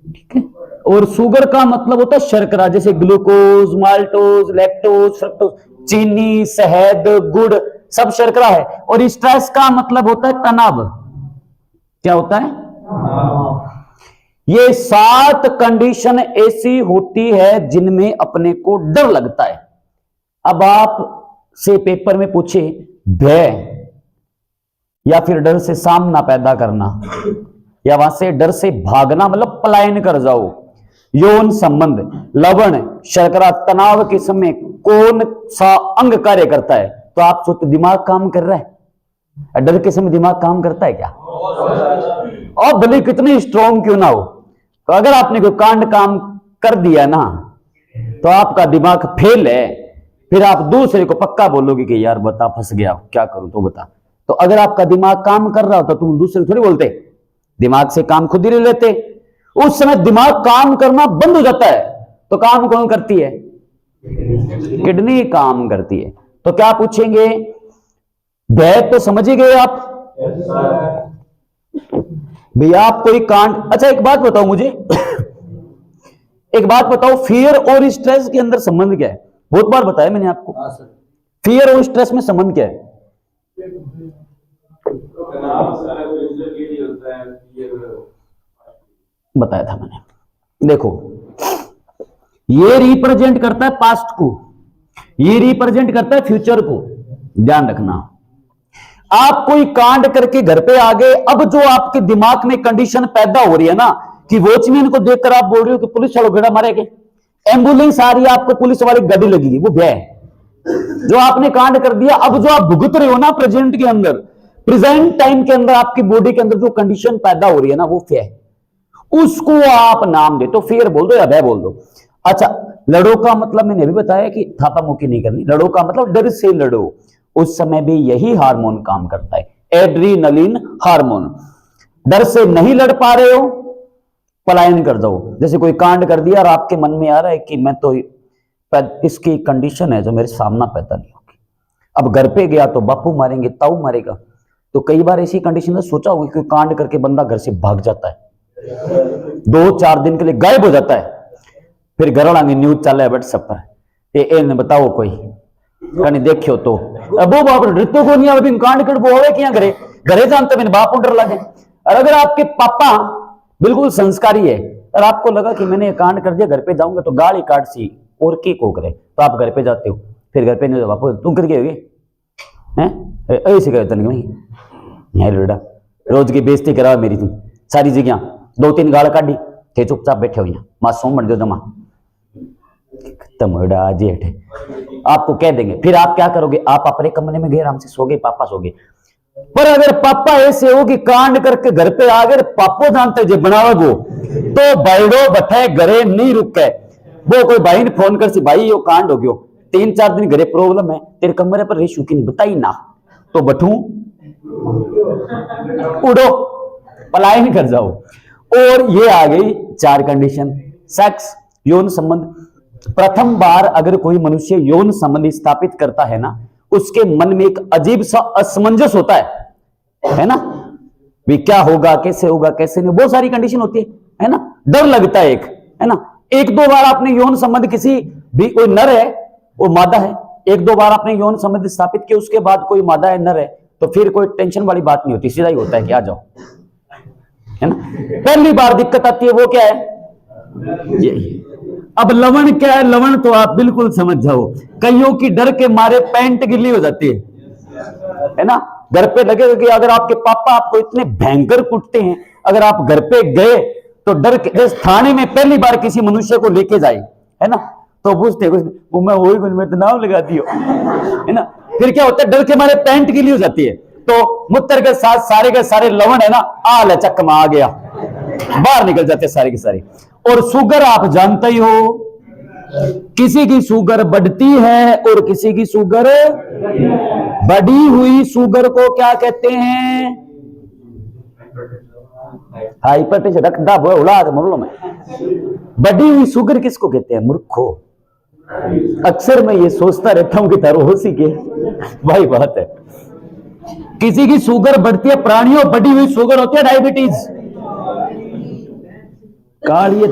ठीक है। और शुगर का मतलब होता है शर्करा, जैसे ग्लूकोज, माल्टोज, लैक्टोज, फ्रक्टोज, चीनी, शहद, गुड़, सब शर्करा है। और स्ट्रेस का मतलब होता है तनाव। क्या होता है? ये 7 कंडीशन ऐसी होती है जिनमें अपने को डर लगता है। अब आप से पेपर में पूछे भय या फिर डर से सामना पैदा करना, या वहां से डर से भागना मतलब पलायन कर जाओ, यौन संबंध, लवण, शर्करा, तनाव के समय कौन सा अंग कार्य करता है, तो आप सोचते दिमाग काम कर रहा है। डर के समय दिमाग काम करता है क्या? और भले कितने स्ट्रॉन्ग क्यों ना हो, तो अगर आपने कोई कांड काम कर दिया ना, तो आपका दिमाग फेल है। फिर आप दूसरे को पक्का बोलोगे कि यार बता फंस गया, क्या करूं तो बता। तो अगर आपका दिमाग काम कर रहा होता, तुम दूसरे थोड़ी बोलते, दिमाग से काम खुद ही ले लेते। उस समय दिमाग काम करना बंद हो जाता है, तो काम कौन करती है? किडनी काम करती है। तो क्या पूछेंगे? भय तो समझ ही गए आप भैया, आप कोई कांड। अच्छा एक बात बताओ मुझे एक बात बताओ, फियर और स्ट्रेस के अंदर संबंध क्या है? बहुत बार बताया मैंने आपको, फियर और स्ट्रेस में संबंध क्या है? बताया था मैंने। देखो, ये रिप्रेजेंट करता है पास्ट को, ये रिप्रेजेंट करता है फ्यूचर को। ध्यान रखना, आप कोई कांड करके घर पे आ गए, अब जो आपके दिमाग में कंडीशन पैदा हो रही है ना, कि वॉचमैन को देखकर आप बोल रहे हो कि पुलिस वालों गेड़ा मारेंगे, एम्बुलेंस आ रही है, आपको पुलिस वाली गाड़ी लगेगी, वो भय है। जो आपने कांड कर दिया, अब जो आप भुगत रहे हो ना प्रेजेंट के अंदर, प्रेजेंट टाइम के अंदर आपकी बॉडी के अंदर जो कंडीशन पैदा हो रही है ना, वो भय है। उसको आप नाम दे, तो फियर बोल दो या भय बोल दो। अच्छा, लड़ो का मतलब मैंने भी बताया कि थापा मुक्की नहीं करनी। लड़ो का मतलब डर से लड़ो। उस समय भी यही हार्मोन काम करता है, एड्रीनलिन हार्मोन। डर से नहीं लड़ पा रहे हो, पलायन कर दो। जैसे कोई कांड कर दिया और आपके मन में आ रहा है कि मैं तो इसकी कंडीशन है जो मेरे सामना पैदा नहीं होगी। अब घर पे गया तो बापू मारेंगे, ताऊ मारेगा। तो कई बार ऐसी कंडीशन में सोचा होगा कि कांड करके बंदा घर से भाग जाता है, 2-4 दिन के लिए गायब हो जाता है, फिर घर वाले न्यूज चल व्हाट्सएप पर ये बताओ कोई कहीं देखियो तो अब वो बाप नृत्य को नहीं आवे कांड कर वो क्या घरे घरे जानते मेरे बाप डर लगे। और अगर आपके पापा बिल्कुल संस्कारी है और आपको लगा कि मैंने ये कांड कर दिया, घर पे जाऊंगा तो गाली काट सी और की को करे, तो आप घर पे जाते हो, फिर घर पे नहीं बापू तुम करके हैं ऐसे कहते नहीं लड़ा रोज की बेइज्जती करा मेरी तुम सारी जगह 2-3 गाल काटी थे चुपचाप बैठे हुए मासूम बन जाओ जमा खत्म हो जेठ आपको कह देंगे। फिर आप क्या करोगे, आप अपने कमरे में गए आराम से सो गए, पापा सो गए। पर अगर पापा ऐसे हो कि कांड करके घर पे आ गए, पापो जानते जो बनावा गो तो बैठो बैठे घरे नहीं रुके, वो कोई भाई ने फोन कर सी भाई यो कांड हो गयो 3-4 दिन घरे प्रॉब्लम है तेरे कमरे पर रेशू की नहीं बताई ना, तो बठू उड़ो पलायन कर जाओ। और ये आ गई 4 कंडीशन। सेक्स यौन संबंध। प्रथम बार अगर कोई मनुष्य यौन संबंध स्थापित करता है ना, उसके मन में एक अजीब सा असमंजस होता है ना, भी क्या होगा कैसे होगा कैसे नहीं, बहुत सारी कंडीशन होती है ना, डर लगता है एक, है ना। 1-2 बार आपने यौन संबंध किसी भी कोई नर है वो मादा है, 1-2 बार आपने यौन संबंध स्थापित किया उसके बाद कोई मादा है नर है, तो फिर कोई टेंशन वाली बात नहीं होती, सीधा ही होता है कि आ जाओ, है ना। पहली बार दिक्कत आती है वो क्या है ये। अब लवण क्या है, लवण तो आप बिल्कुल समझ जाओ, कईयों की डर के मारे पैंट गिल्ली हो जाती है ना। घर पे लगेगा कि अगर आपके पापा आपको इतने भयंकर कुटते हैं, अगर आप घर पे गए तो डर के थाने में पहली बार किसी मनुष्य को लेके जाए, है ना, तो पूछते वो मैं वही मैं तो नाम लगा दियो, है ना। फिर क्या होता है, डर के मारे पैंट गिल्ली हो जाती है, तो मुत्तर के सारे लवण है ना आ लचक में आ गया, बाहर निकल जाते सारे के सारे। और शुगर आप जानते ही हो, किसी की शुगर बढ़ती है और किसी की शुगर, बढ़ी हुई शुगर को क्या कहते हैं, हाइपरटेंशन, रखदा औलाद मरलो में। बढ़ी हुई शुगर किसको कहते हैं, मूर्खो। अक्सर मैं ये सोचता रहता हूं कि तारो हो सी के भाई बात है, किसी की शुगर बढ़ती है, प्राणियों बढ़ी हुई शुगर होती है डायबिटीज। कालिए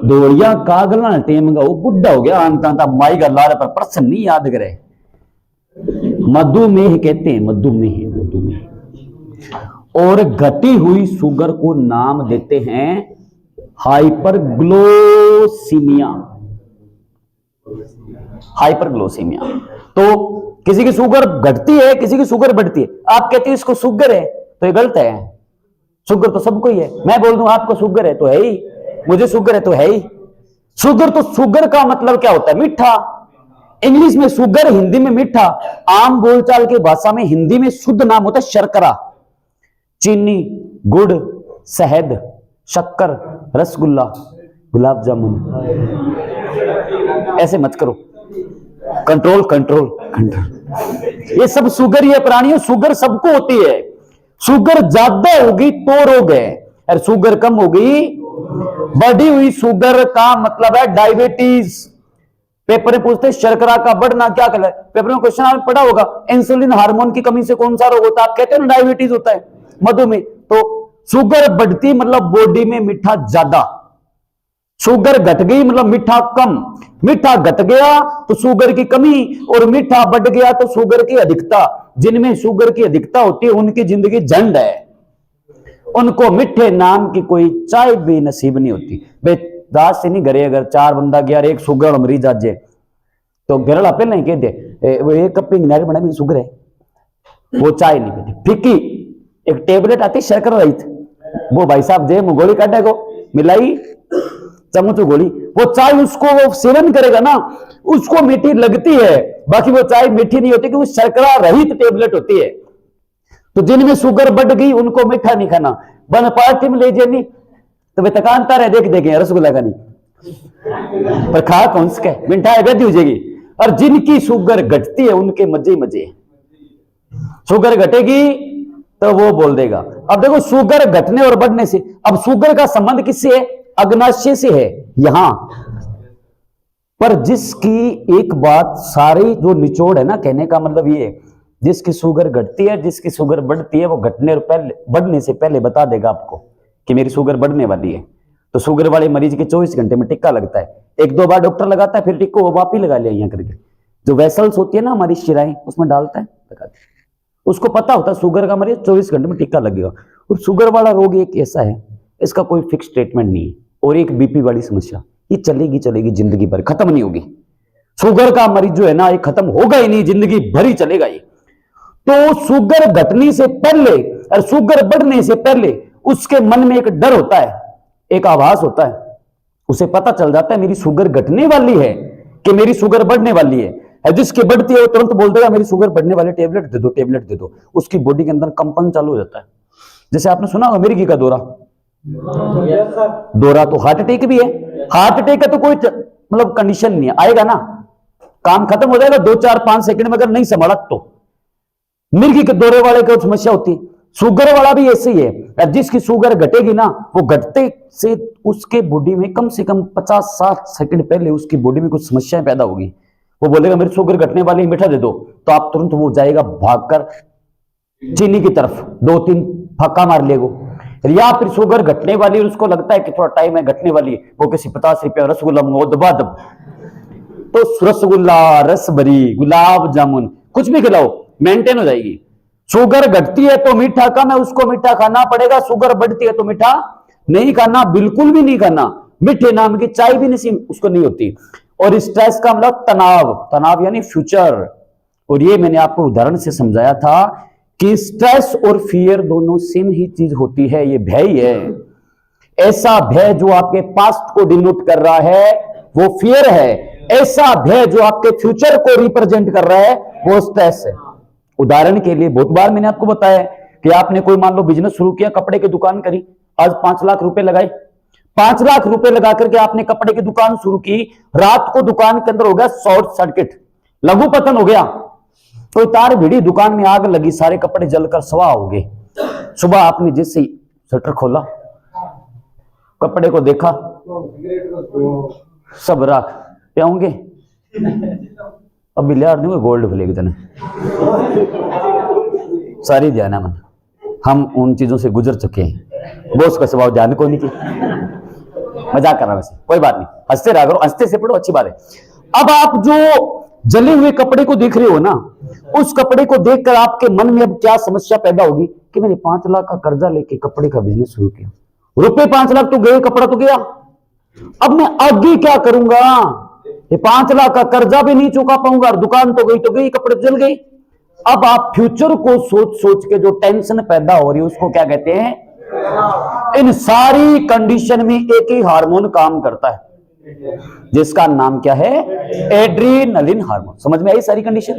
दौड़िया कागला टेम वो बुढ़ा हो गया आंता माई का लाल पर प्रश्न नहीं याद करे, मधुमेह कहते हैं, मधुमेह। और घटी हुई शुगर को नाम देते हैं हाइपरग्लाइसीमिया। तो किसी की शुगर घटती है, किसी की शुगर बढ़ती है, आप कहते हैं इसको शुगर है तो ये गलत है, शुगर तो सबको ही है। मैं बोल दूं आपको शुगर है तो है ही, मुझे शुगर है तो है ही। शुगर तो शुगर का मतलब क्या होता है, मीठा। इंग्लिश में शुगर, हिंदी में मीठा। आम बोलचाल की भाषा में हिंदी में शुद्ध नाम होता है शर्करा, चीनी, गुड़, शहद, शक्कर, रसगुल्ला, गुलाब जामुन। ऐसे मत करो, कंट्रोल। ये सब शुगर ही है प्राणियों, शुगर सबको होती है। शुगर ज्यादा होगी तो रोग है, और शुगर कम होगी। बढ़ी हुई शुगर का मतलब है डायबिटीज। पेपर में पूछते शर्करा का बढ़ना क्या कहलाए, पेपर में क्वेश्चन आपने पढ़ा होगा, इंसुलिन हार्मोन की कमी से कौन सा रोग होता है, आप कहते हो ना डायबिटीज होता है, मधुमेह। तो शुगर बढ़ती मतलब बॉडी में मीठा ज्यादा, शुगर घट गई मतलब मीठा कम, मीठा घट गया तो शुगर की कमी, और मीठा बढ़ गया तो शुगर की अधिकता। जिनमें शुगर की अधिकता होती है उनकी जिंदगी झंड है, उनको मीठे नाम की कोई चाय भी नसीब नहीं होती। दास से नहीं घरे अगर 4 बंदा गया, एक शुगर मरीज आजे तो घरला पहले नहीं कहते वो एक कप गिनारे बना भी शुगर है, वो चाय नहीं पीती। फिक्की एक टेबलेट आती शर्करा रहित, वो भाई साहब जे गोली काटे को मिलाई चम्मच गोली, वो चाय उसको वो सेवन करेगा ना, उसको मीठी लगती है, बाकी वो चाय मीठी नहीं होती, कि वो शर्करा रहित टेबलेट होती है। तो जिनमें शुगर बढ़ गई उनको मीठा नहीं खाना। बन पार्टी में ले जानी तो वे तकानता रहे, देख रसगुल्ला का नहीं पर खा कौन सके, मिठाई गद्दी हो जाएगी। और जिनकी शुगर घटती है उनके मजे ही मजे। शुगर घटेगी तो वो बोल देगा। अब देखो शुगर घटने और बढ़ने से, अब शुगर का संबंध किससे है, अग्नाशय से है। यहां पर जिसकी एक बात सारी जो निचोड़ है ना, कहने का मतलब ये है, जिसकी शुगर घटती है, जिसकी शुगर बढ़ती है, वो बढ़ने से पहले बता देगा आपको कि मेरी शुगर बढ़ने वाली है। तो शुगर वाले मरीज के 24 घंटे में टिक्का लगता है, एक दो बार डॉक्टर लगाता है, फिर टिक्को वो वापी लगा लिया यहाँ करके। जो वेसल्स होती है ना हमारी शिराएं, उसमें डालता है, लगाता है। उसको पता होता है शुगर का मरीज 24 घंटे में टिक्का लगेगा। और शुगर वाला रोग एक ऐसा है, इसका कोई फिक्स ट्रीटमेंट नहीं है। और एक बीपी वाली समस्या, ये चलेगी चलेगी जिंदगी भर, खत्म नहीं होगी। शुगर का मरीज जो है ना, ये खत्म होगा ही नहीं, जिंदगी भर ही चलेगा ये। तो शुगर घटने से पहले और शुगर बढ़ने से पहले उसके मन में एक डर होता है, एक आभास होता है, उसे पता चल जाता है मेरी शुगर घटने वाली है कि मेरी शुगर बढ़ने वाली है। जिसकी बढ़ती है वो तुरंत बोल देगा मेरी शुगर बढ़ने वाली, टेबलेट दे दो, टेबलेट दे दो। उसकी बॉडी के अंदर कंपन चालू हो जाता है। जैसे आपने सुना होगा मिर्गी का दौरा, दौरा तो हार्ट अटैक भी है। हार्ट अटैक का तो कोई मतलब कंडीशन नहीं है, आएगा ना, काम खत्म हो जाएगा 2-4-5 सेकंड में, अगर नहीं संभाला तो। मिर्गी के दौरे वाले को समस्या होती है, शुगर वाला भी ऐसे ही है। जिसकी शुगर घटेगी ना, वो घटते से उसके बॉडी में कम से कम 50-60 सेकंड पहले उसकी बॉडी में कुछ समस्याएं पैदा होगी। वो बोलेगा मेरी शुगर घटने वाली है, मीठा दे दो, तो आप तुरंत वो जाएगा भागकर चीनी की तरफ, 2-3 फक्का मार लेगा। या फिर शुगर घटने वाली, उसको लगता है कि थोड़ा टाइम है घटने वाली है, वो किसी 50 रुपया रसगुल्ला मंगवाओ दबा दब, तो रसगुल्ला, रसभरी, गुलाब जामुन, कुछ भी खिलाओ, मेंटेन हो जाएगी। शुगर घटती है तो मीठा कम है, उसको मीठा खाना पड़ेगा। शुगर बढ़ती है तो मीठा नहीं खाना, बिल्कुल भी नहीं खाना। मीठे नाम की चाय भी नहीं उसको नहीं होती। और स्ट्रेस का मतलब तनाव, तनाव यानी फ्यूचर। और ये मैंने आपको उदाहरण से समझाया था कि स्ट्रेस और फियर दोनों सेम ही चीज होती है, ये भय ही है। ऐसा भय जो आपके पास्ट को डिनोट कर रहा है वो फियर है, ऐसा भय जो आपके फ्यूचर को रिप्रेजेंट कर रहा है वो स्ट्रेस है। उदाहरण के लिए बहुत बार मैंने आपको बताया कि आपने कोई मान लो बिजनेस शुरू किया, कपड़े की दुकान करी, आज 5 लाख रुपए लगाए, 5 लाख रुपए लगा करके आपने कपड़े की दुकान शुरू की, रात को दुकान के अंदर हो गया शॉर्ट सर्किट, लघु पतन हो गया, कोई तार भिड़ी, दुकान में आग लगी, सारे कपड़े जलकर स्वाह हो गए। सुबह आपने जैसे ही शटर खोला, कपड़े को देखा, सब राख पियाओगे, अब बिलियार्ड दूंगे, गोल्ड फ्लेग तने सारी ध्यान है मन, हम उन चीजों से गुजर चुके हैं। बॉस का स्वभाव ध्यान को नहीं की, मजाक कर रहा वैसे, कोई बात नहीं, हंसते रहा करो, हंसते से पढ़ो, अच्छी बात है। अब आप जो जले हुए कपड़े को देख रहे हो ना, उस कपड़े को देखकर आपके मन में अब क्या समस्या पैदा होगी कि मैंने 5 लाख का कर्जा लेके कपड़े का बिजनेस शुरू किया, रुपए 5 लाख तो गए, कपड़ा तो गया, अब मैं आगे क्या करूंगा, ये 5 लाख का कर्जा भी नहीं चुका पाऊंगा, और दुकान तो गई, कपड़े जल गई। अब आप फ्यूचर को सोच सोच के जो टेंशन पैदा हो रही है उसको क्या कहते हैं? इन सारी कंडीशन में एक ही हार्मोन काम करता है जिसका नाम क्या है? Adrenaline hormone. समझ में आई सारी कंडीशन?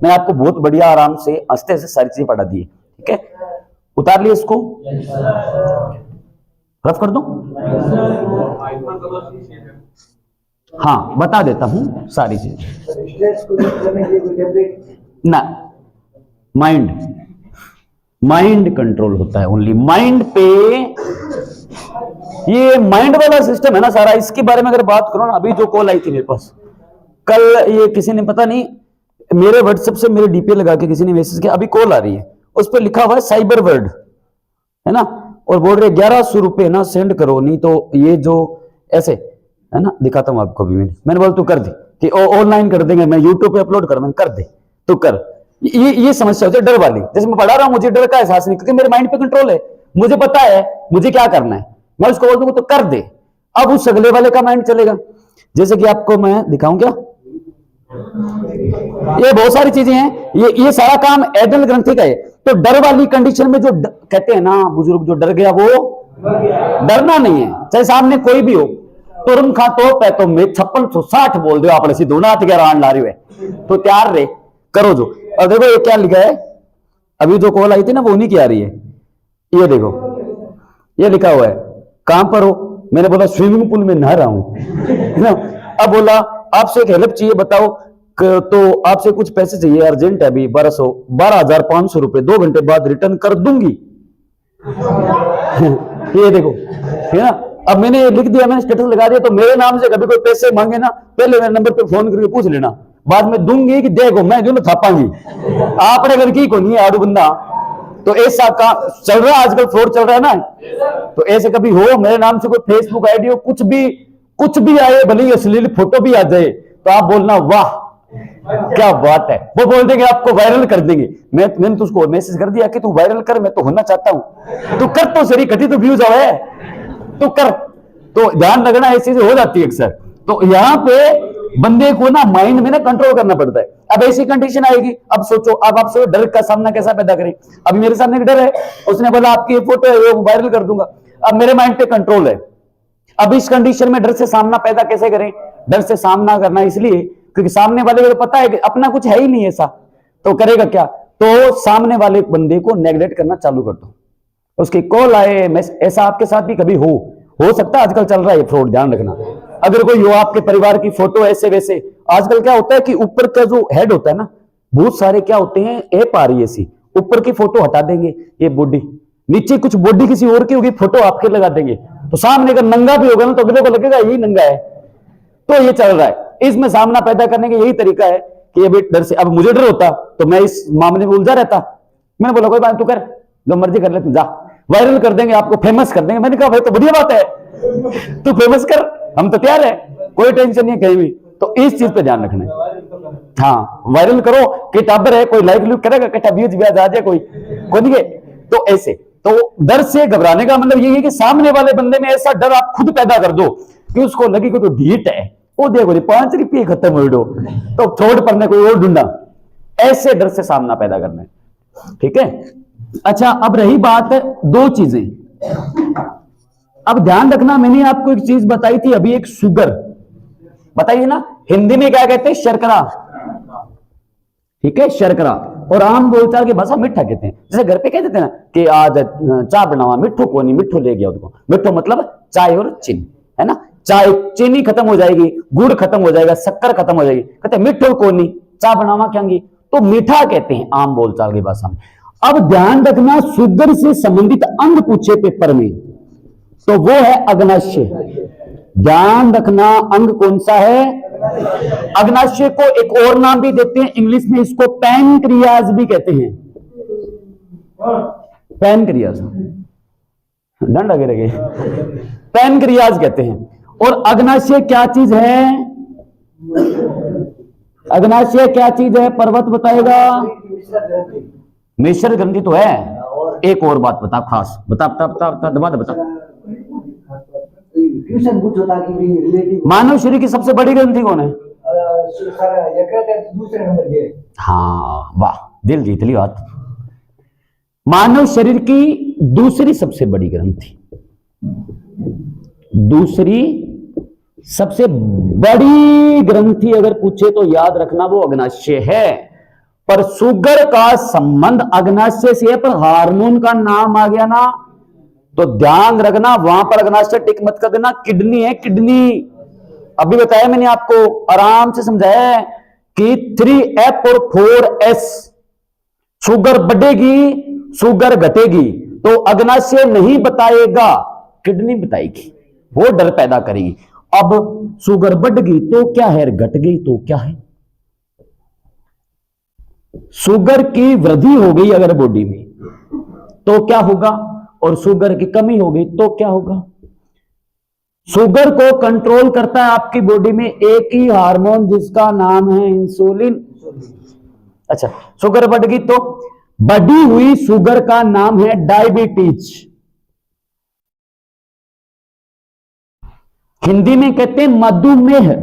मैं आपको बहुत बढ़िया आराम से हंसते से सारी चीजें पढ़ा दी, ठीक है? उतार लिया इसको, रफ कर दो। हाँ, बता देता हूं सारी चीजें ना। माइंड कंट्रोल होता है ओनली माइंड पे। ये माइंड वाला सिस्टम है ना सारा, इसके बारे में अगर बात करो ना, अभी जो कॉल आई थी मेरे पास कल, ये किसी ने पता नहीं मेरे व्हाट्सएप से मेरे डीपी लगा के किसी ने मैसेज किया, अभी कॉल आ रही है, उस पर लिखा हुआ है साइबर वर्ल्ड, है ना, और बोल रहे 1100 रुपए ना सेंड करो, नहीं तो ये जो ऐसे है ना, दिखाता हूं आपको भी। मैंने बोला तू कर दे कि ऑनलाइन कर देंगे, मैं यूट्यूब पे अपलोड कर, मैंने कर दे तो कर। ये समस्या होती है डर वाली। जैसे मैं पढ़ा रहा हूं, मुझे डर का एहसास नहीं, क्योंकि मेरे माइंड पे कंट्रोल है, मुझे पता है मुझे क्या करना है, मैं उसको बोल दूंगा तो कर दे। अब उस अगले वाले का माइंड चलेगा। जैसे कि आपको मैं दिखाऊं क्या, ये बहुत सारी चीजें हैं, ये सारा काम एड्रेनल ग्रंथि का है। तो डर वाली कंडीशन में जो कहते हैं ना बुजुर्ग, जो डर गया वो डरना नहीं है, चाहे सामने कोई भी हो, तुरंत खा तो पै तो मैं 5660 बोल दो आप सी दोनों हाथ 11 ला रही है तो तैयार रहे करो जो। और देखो ये क्या लिखा है, अभी जो कॉल आई थी ना वो नहीं की आ रही है, ये देखो ये लिखा हुआ है कहां पर हो, मैंने बोला स्विमिंग पूल में नहा रहा हूं। अब बोला आपसे एक हेल्प चाहिए बताओ, तो आपसे कुछ पैसे चाहिए अर्जेंट है, अभी 12,500 रुपए 2 घंटे बाद रिटर्न कर दूंगी। ये देखो, है ना, अब मैंने लिख दिया, मैंने स्टेटस लगा दिया, तो मेरे नाम से कभी कोई पैसे मांगे ना, पहले मेरे नंबर पे फोन करके पूछ लेना, बाद में दूंगी कि देखो मैं जो ना थापांगी आपने घर की को नहीं है आड़ू बंदा। तो ऐसा काम चल रहा है आजकल, फ्रॉड चल रहा है ना। तो ऐसे कभी हो मेरे नाम से कोई फेसबुक आईडी हो, कुछ भी आए, भले ही अश्लील फोटो भी आ जाए, तो आप बोलना वाह क्या बात है, वो बोल देंगे आपको वायरल कर देंगे। मैंने तो उसको मैसेज कर दिया कि तू वायरल कर, मैं तो होना चाहता हूं, तू कर तो सही, घटी तो व्यूज आवे, तू कर। तो ध्यान रखना ऐसी चीजें हो जाती है अक्सर। तो यहां पे बंदे को ना माइंड में ना कंट्रोल करना पड़ता है। अब ऐसी कंडीशन आएगी, अब सोचो, अब आप सोचो डर का सामना कैसा पैदा करें। अब मेरे सामने एक डर है, उसने बोला आपकी ये फोटो है वो वायरल कर दूंगा, अब मेरे माइंड पे कंट्रोल है। अब इस कंडीशन में डर से सामना पैदा कैसे करें? डर से सामना करना इसलिए क्योंकि सामने वाले को पता है कि अपना कुछ है ही नहीं ऐसा, तो करेगा क्या? तो सामने वाले बंदे को नेग्लेक्ट करना चालू कर दो, उसकी कॉल आए, ऐसा आपके साथ भी कभी हो सकता है, आजकल चल रहा है फ्रॉड, ध्यान रखना। अगर कोई हो आपके परिवार की फोटो ऐसे वैसे, आजकल क्या होता है कि ऊपर का जो हेड होता है ना, बहुत सारे क्या होते हैं ऐप आ रही है ऐसी, ऊपर की फोटो हटा देंगे, ये बॉडी, नीचे कुछ बॉडी किसी और की होगी, फोटो आपके लगा देंगे, तो सामने का नंगा भी होगा ना तो अगले को लगेगा यही नंगा है। तो ये चल रहा है, इसमें सामना पैदा करने का यही तरीका है कि ये भी डर से। अब मुझे डर होता तो मैं इस मामले में उलझा रहता, मैंने बोला कोई बात तू कर, जो मर्जी कर ले तू, जा वायरल कर देंगे, आपको फेमस कर देंगे। मैंने कहा भाई तो बढ़िया बात है, तू फेमस कर, हम तो तैयार है, कोई टेंशन नहीं कहीं भी। तो इस चीज पे ध्यान रखना है। हाँ वायरल करो कि टाबर है, कोई लाइक लुक करेगा, कट्ठा व्यूज ब्याज आ जाए, कोई नहीं है। तो ऐसे तो डर से घबराने का मतलब ये है कि सामने वाले बंदे में ऐसा डर आप खुद पैदा कर दो कि उसको लगे कि तो ढीठ है, वो देखो 5 रुपये खत्म हो दो, तो थोड़ पर ने कोई और ढूंढा, ऐसे डर से सामना पैदा करना है, ठीक है। अच्छा, अब रही बात दो चीजें, अब ध्यान रखना, मैंने आपको एक चीज बताई थी अभी, एक शुगर बताइए ना, हिंदी में क्या कहते हैं? शर्करा, ठीक है, शर्करा। और आम बोलचाल की भाषा मीठा कहते हैं। जैसे घर पे कह देते हैं ना कि आज चाय बनावा, मिठो को नहीं, मिठो ले गया उसको, मिठो मतलब चाय और चीनी, है ना, चाय चीनी खत्म हो जाएगी, गुड़ खत्म हो जाएगा, शक्कर खत्म हो जाएगी, कहते हैं मिठो को नहीं, चाय बनावा क्यांगी, तो मीठा कहते हैं आम बोलचाल की भाषा में। अब ध्यान रखना, शुगर से संबंधित अंग पूछे पेपर में तो वो है अग्नाशय। ध्यान रखना, अंग कौन सा है? अग्नाशय को एक और नाम भी देते हैं इंग्लिश में, इसको पैनक्रियाज भी कहते हैं, पैनक्रियाज, डंडा गिरेगे, पैनक्रियाज कहते हैं। और अग्नाशय क्या चीज है? अग्नाशय क्या चीज है? पर्वत बताएगा। मिश्र ग्रंथि तो है। एक और बात बता, खास बता बता बता बता दबा दे, बता। क्वेश्चन पूछो ताकि रिलेटिव। मानव शरीर की सबसे बड़ी ग्रंथि कौन है? दूसरे नंबर ये। हाँ वाह, दिल जीत ली बात। मानव शरीर की दूसरी सबसे बड़ी ग्रंथि, दूसरी सबसे बड़ी ग्रंथि अगर पूछे तो याद रखना वो अग्नाशय है। पर शुगर का संबंध अग्नाशय से है, पर हार्मोन का नाम आ गया ना तो ध्यान रखना, वहां पर अग्नाशय टिक मत कर देना। किडनी है, किडनी। अभी बताया मैंने आपको, आराम से समझाया कि 3F और 4S, शुगर बढ़ेगी, शुगर घटेगी, तो अग्नाशय नहीं बताएगा, किडनी बताएगी, वो डर पैदा करेगी। अब शुगर बढ़ गई तो क्या है, घट गई तो क्या है? शुगर की वृद्धि हो गई अगर बॉडी में तो क्या होगा, और शुगर की कमी हो गई तो क्या होगा? शुगर को कंट्रोल करता है आपकी बॉडी में एक ही हार्मोन जिसका नाम है इंसुलिन। अच्छा, शुगर बढ़ गई तो बढ़ी हुई शुगर का नाम है डायबिटीज, हिंदी में कहते हैं मधुमेह।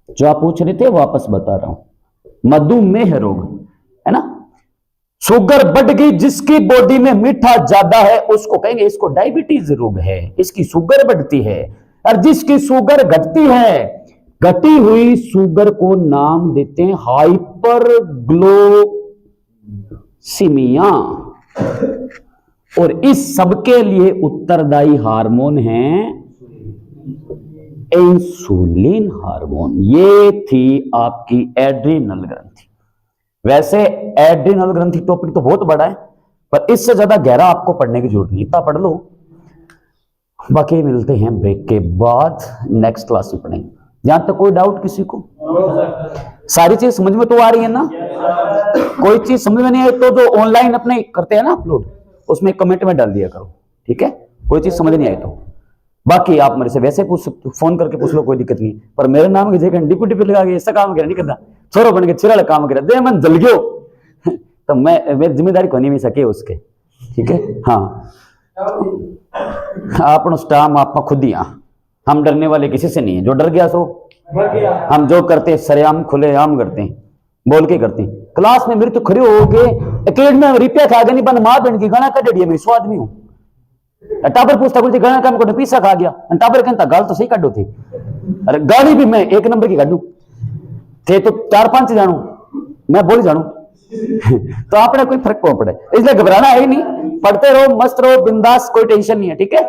जो आप पूछ रहे थे वापस बता रहा हूं, मधुमेह रोग, है ना। शुगर बढ़ गई, जिसकी बॉडी में मीठा ज्यादा है उसको कहेंगे इसको डायबिटीज रोग है, इसकी शुगर बढ़ती है। और जिसकी शुगर घटती है, घटी हुई शुगर को नाम देते हैं हाइपरग्लाइसीमिया। और इस सबके लिए उत्तरदायी हार्मोन है इंसुलिन हार्मोन। ये थी आपकी एड्रिनल ग्रंथि। वैसे एड्रिनल ग्रंथि टॉपिक तो बहुत बड़ा है, पर इससे ज्यादा गहरा आपको पढ़ने की जरूरत नहीं, इतना पढ़ लो। बाकी मिलते हैं ब्रेक के बाद, नेक्स्ट क्लास में पढ़ेंगे। यहां तक कोई डाउट किसी को? सारी चीज समझ में तो आ रही है ना? कोई चीज समझ में नहीं आए तो जो ऑनलाइन अपने करते हैं ना अपलोड, उसमें कमेंट में डाल दिया करो, ठीक है? कोई चीज समझ नहीं आए तो। बाकी आप मेरे से वैसे पूछ सकते हो, फोन करके पूछ लो, कोई दिक्कत नहीं। पर मेरे नाम की जगह डिप्टी पे लगा के ऐसा काम नहीं करता, छोरो बन के चिराड़ काम करे दे मन जल गयो तो मैं मेरी जिम्मेदारी को नहीं मिल सके उसके, ठीक है? हाँ, अपनो स्टाम आप खुद ही, हम डरने वाले किसी से नहीं है। जो डर गया सो हम जो करते हैं सरेआम खुले आम करते हैं, बोल के करते हैं। क्लास में मेरे तो खड़े हो गए एकेडमी में रिपिया खा गया नहीं बन मां बहन की गाना कट दिया, मेरी सो आदमी हूं। टाबर पूछता बोलती गाना काम को पीसा खा गया, टाबर कहता गाल तो सही काटो थी। अरे गाड़ी भी मैं एक नंबर की काटू थे तो 4-5 जानू, मैं बोल जानू तो आपने कोई फर्क कौन पड़े, इसलिए घबराना है ही नहीं। पढ़ते रहो, मस्त रहो, बिंदास, कोई टेंशन नहीं है, ठीक है?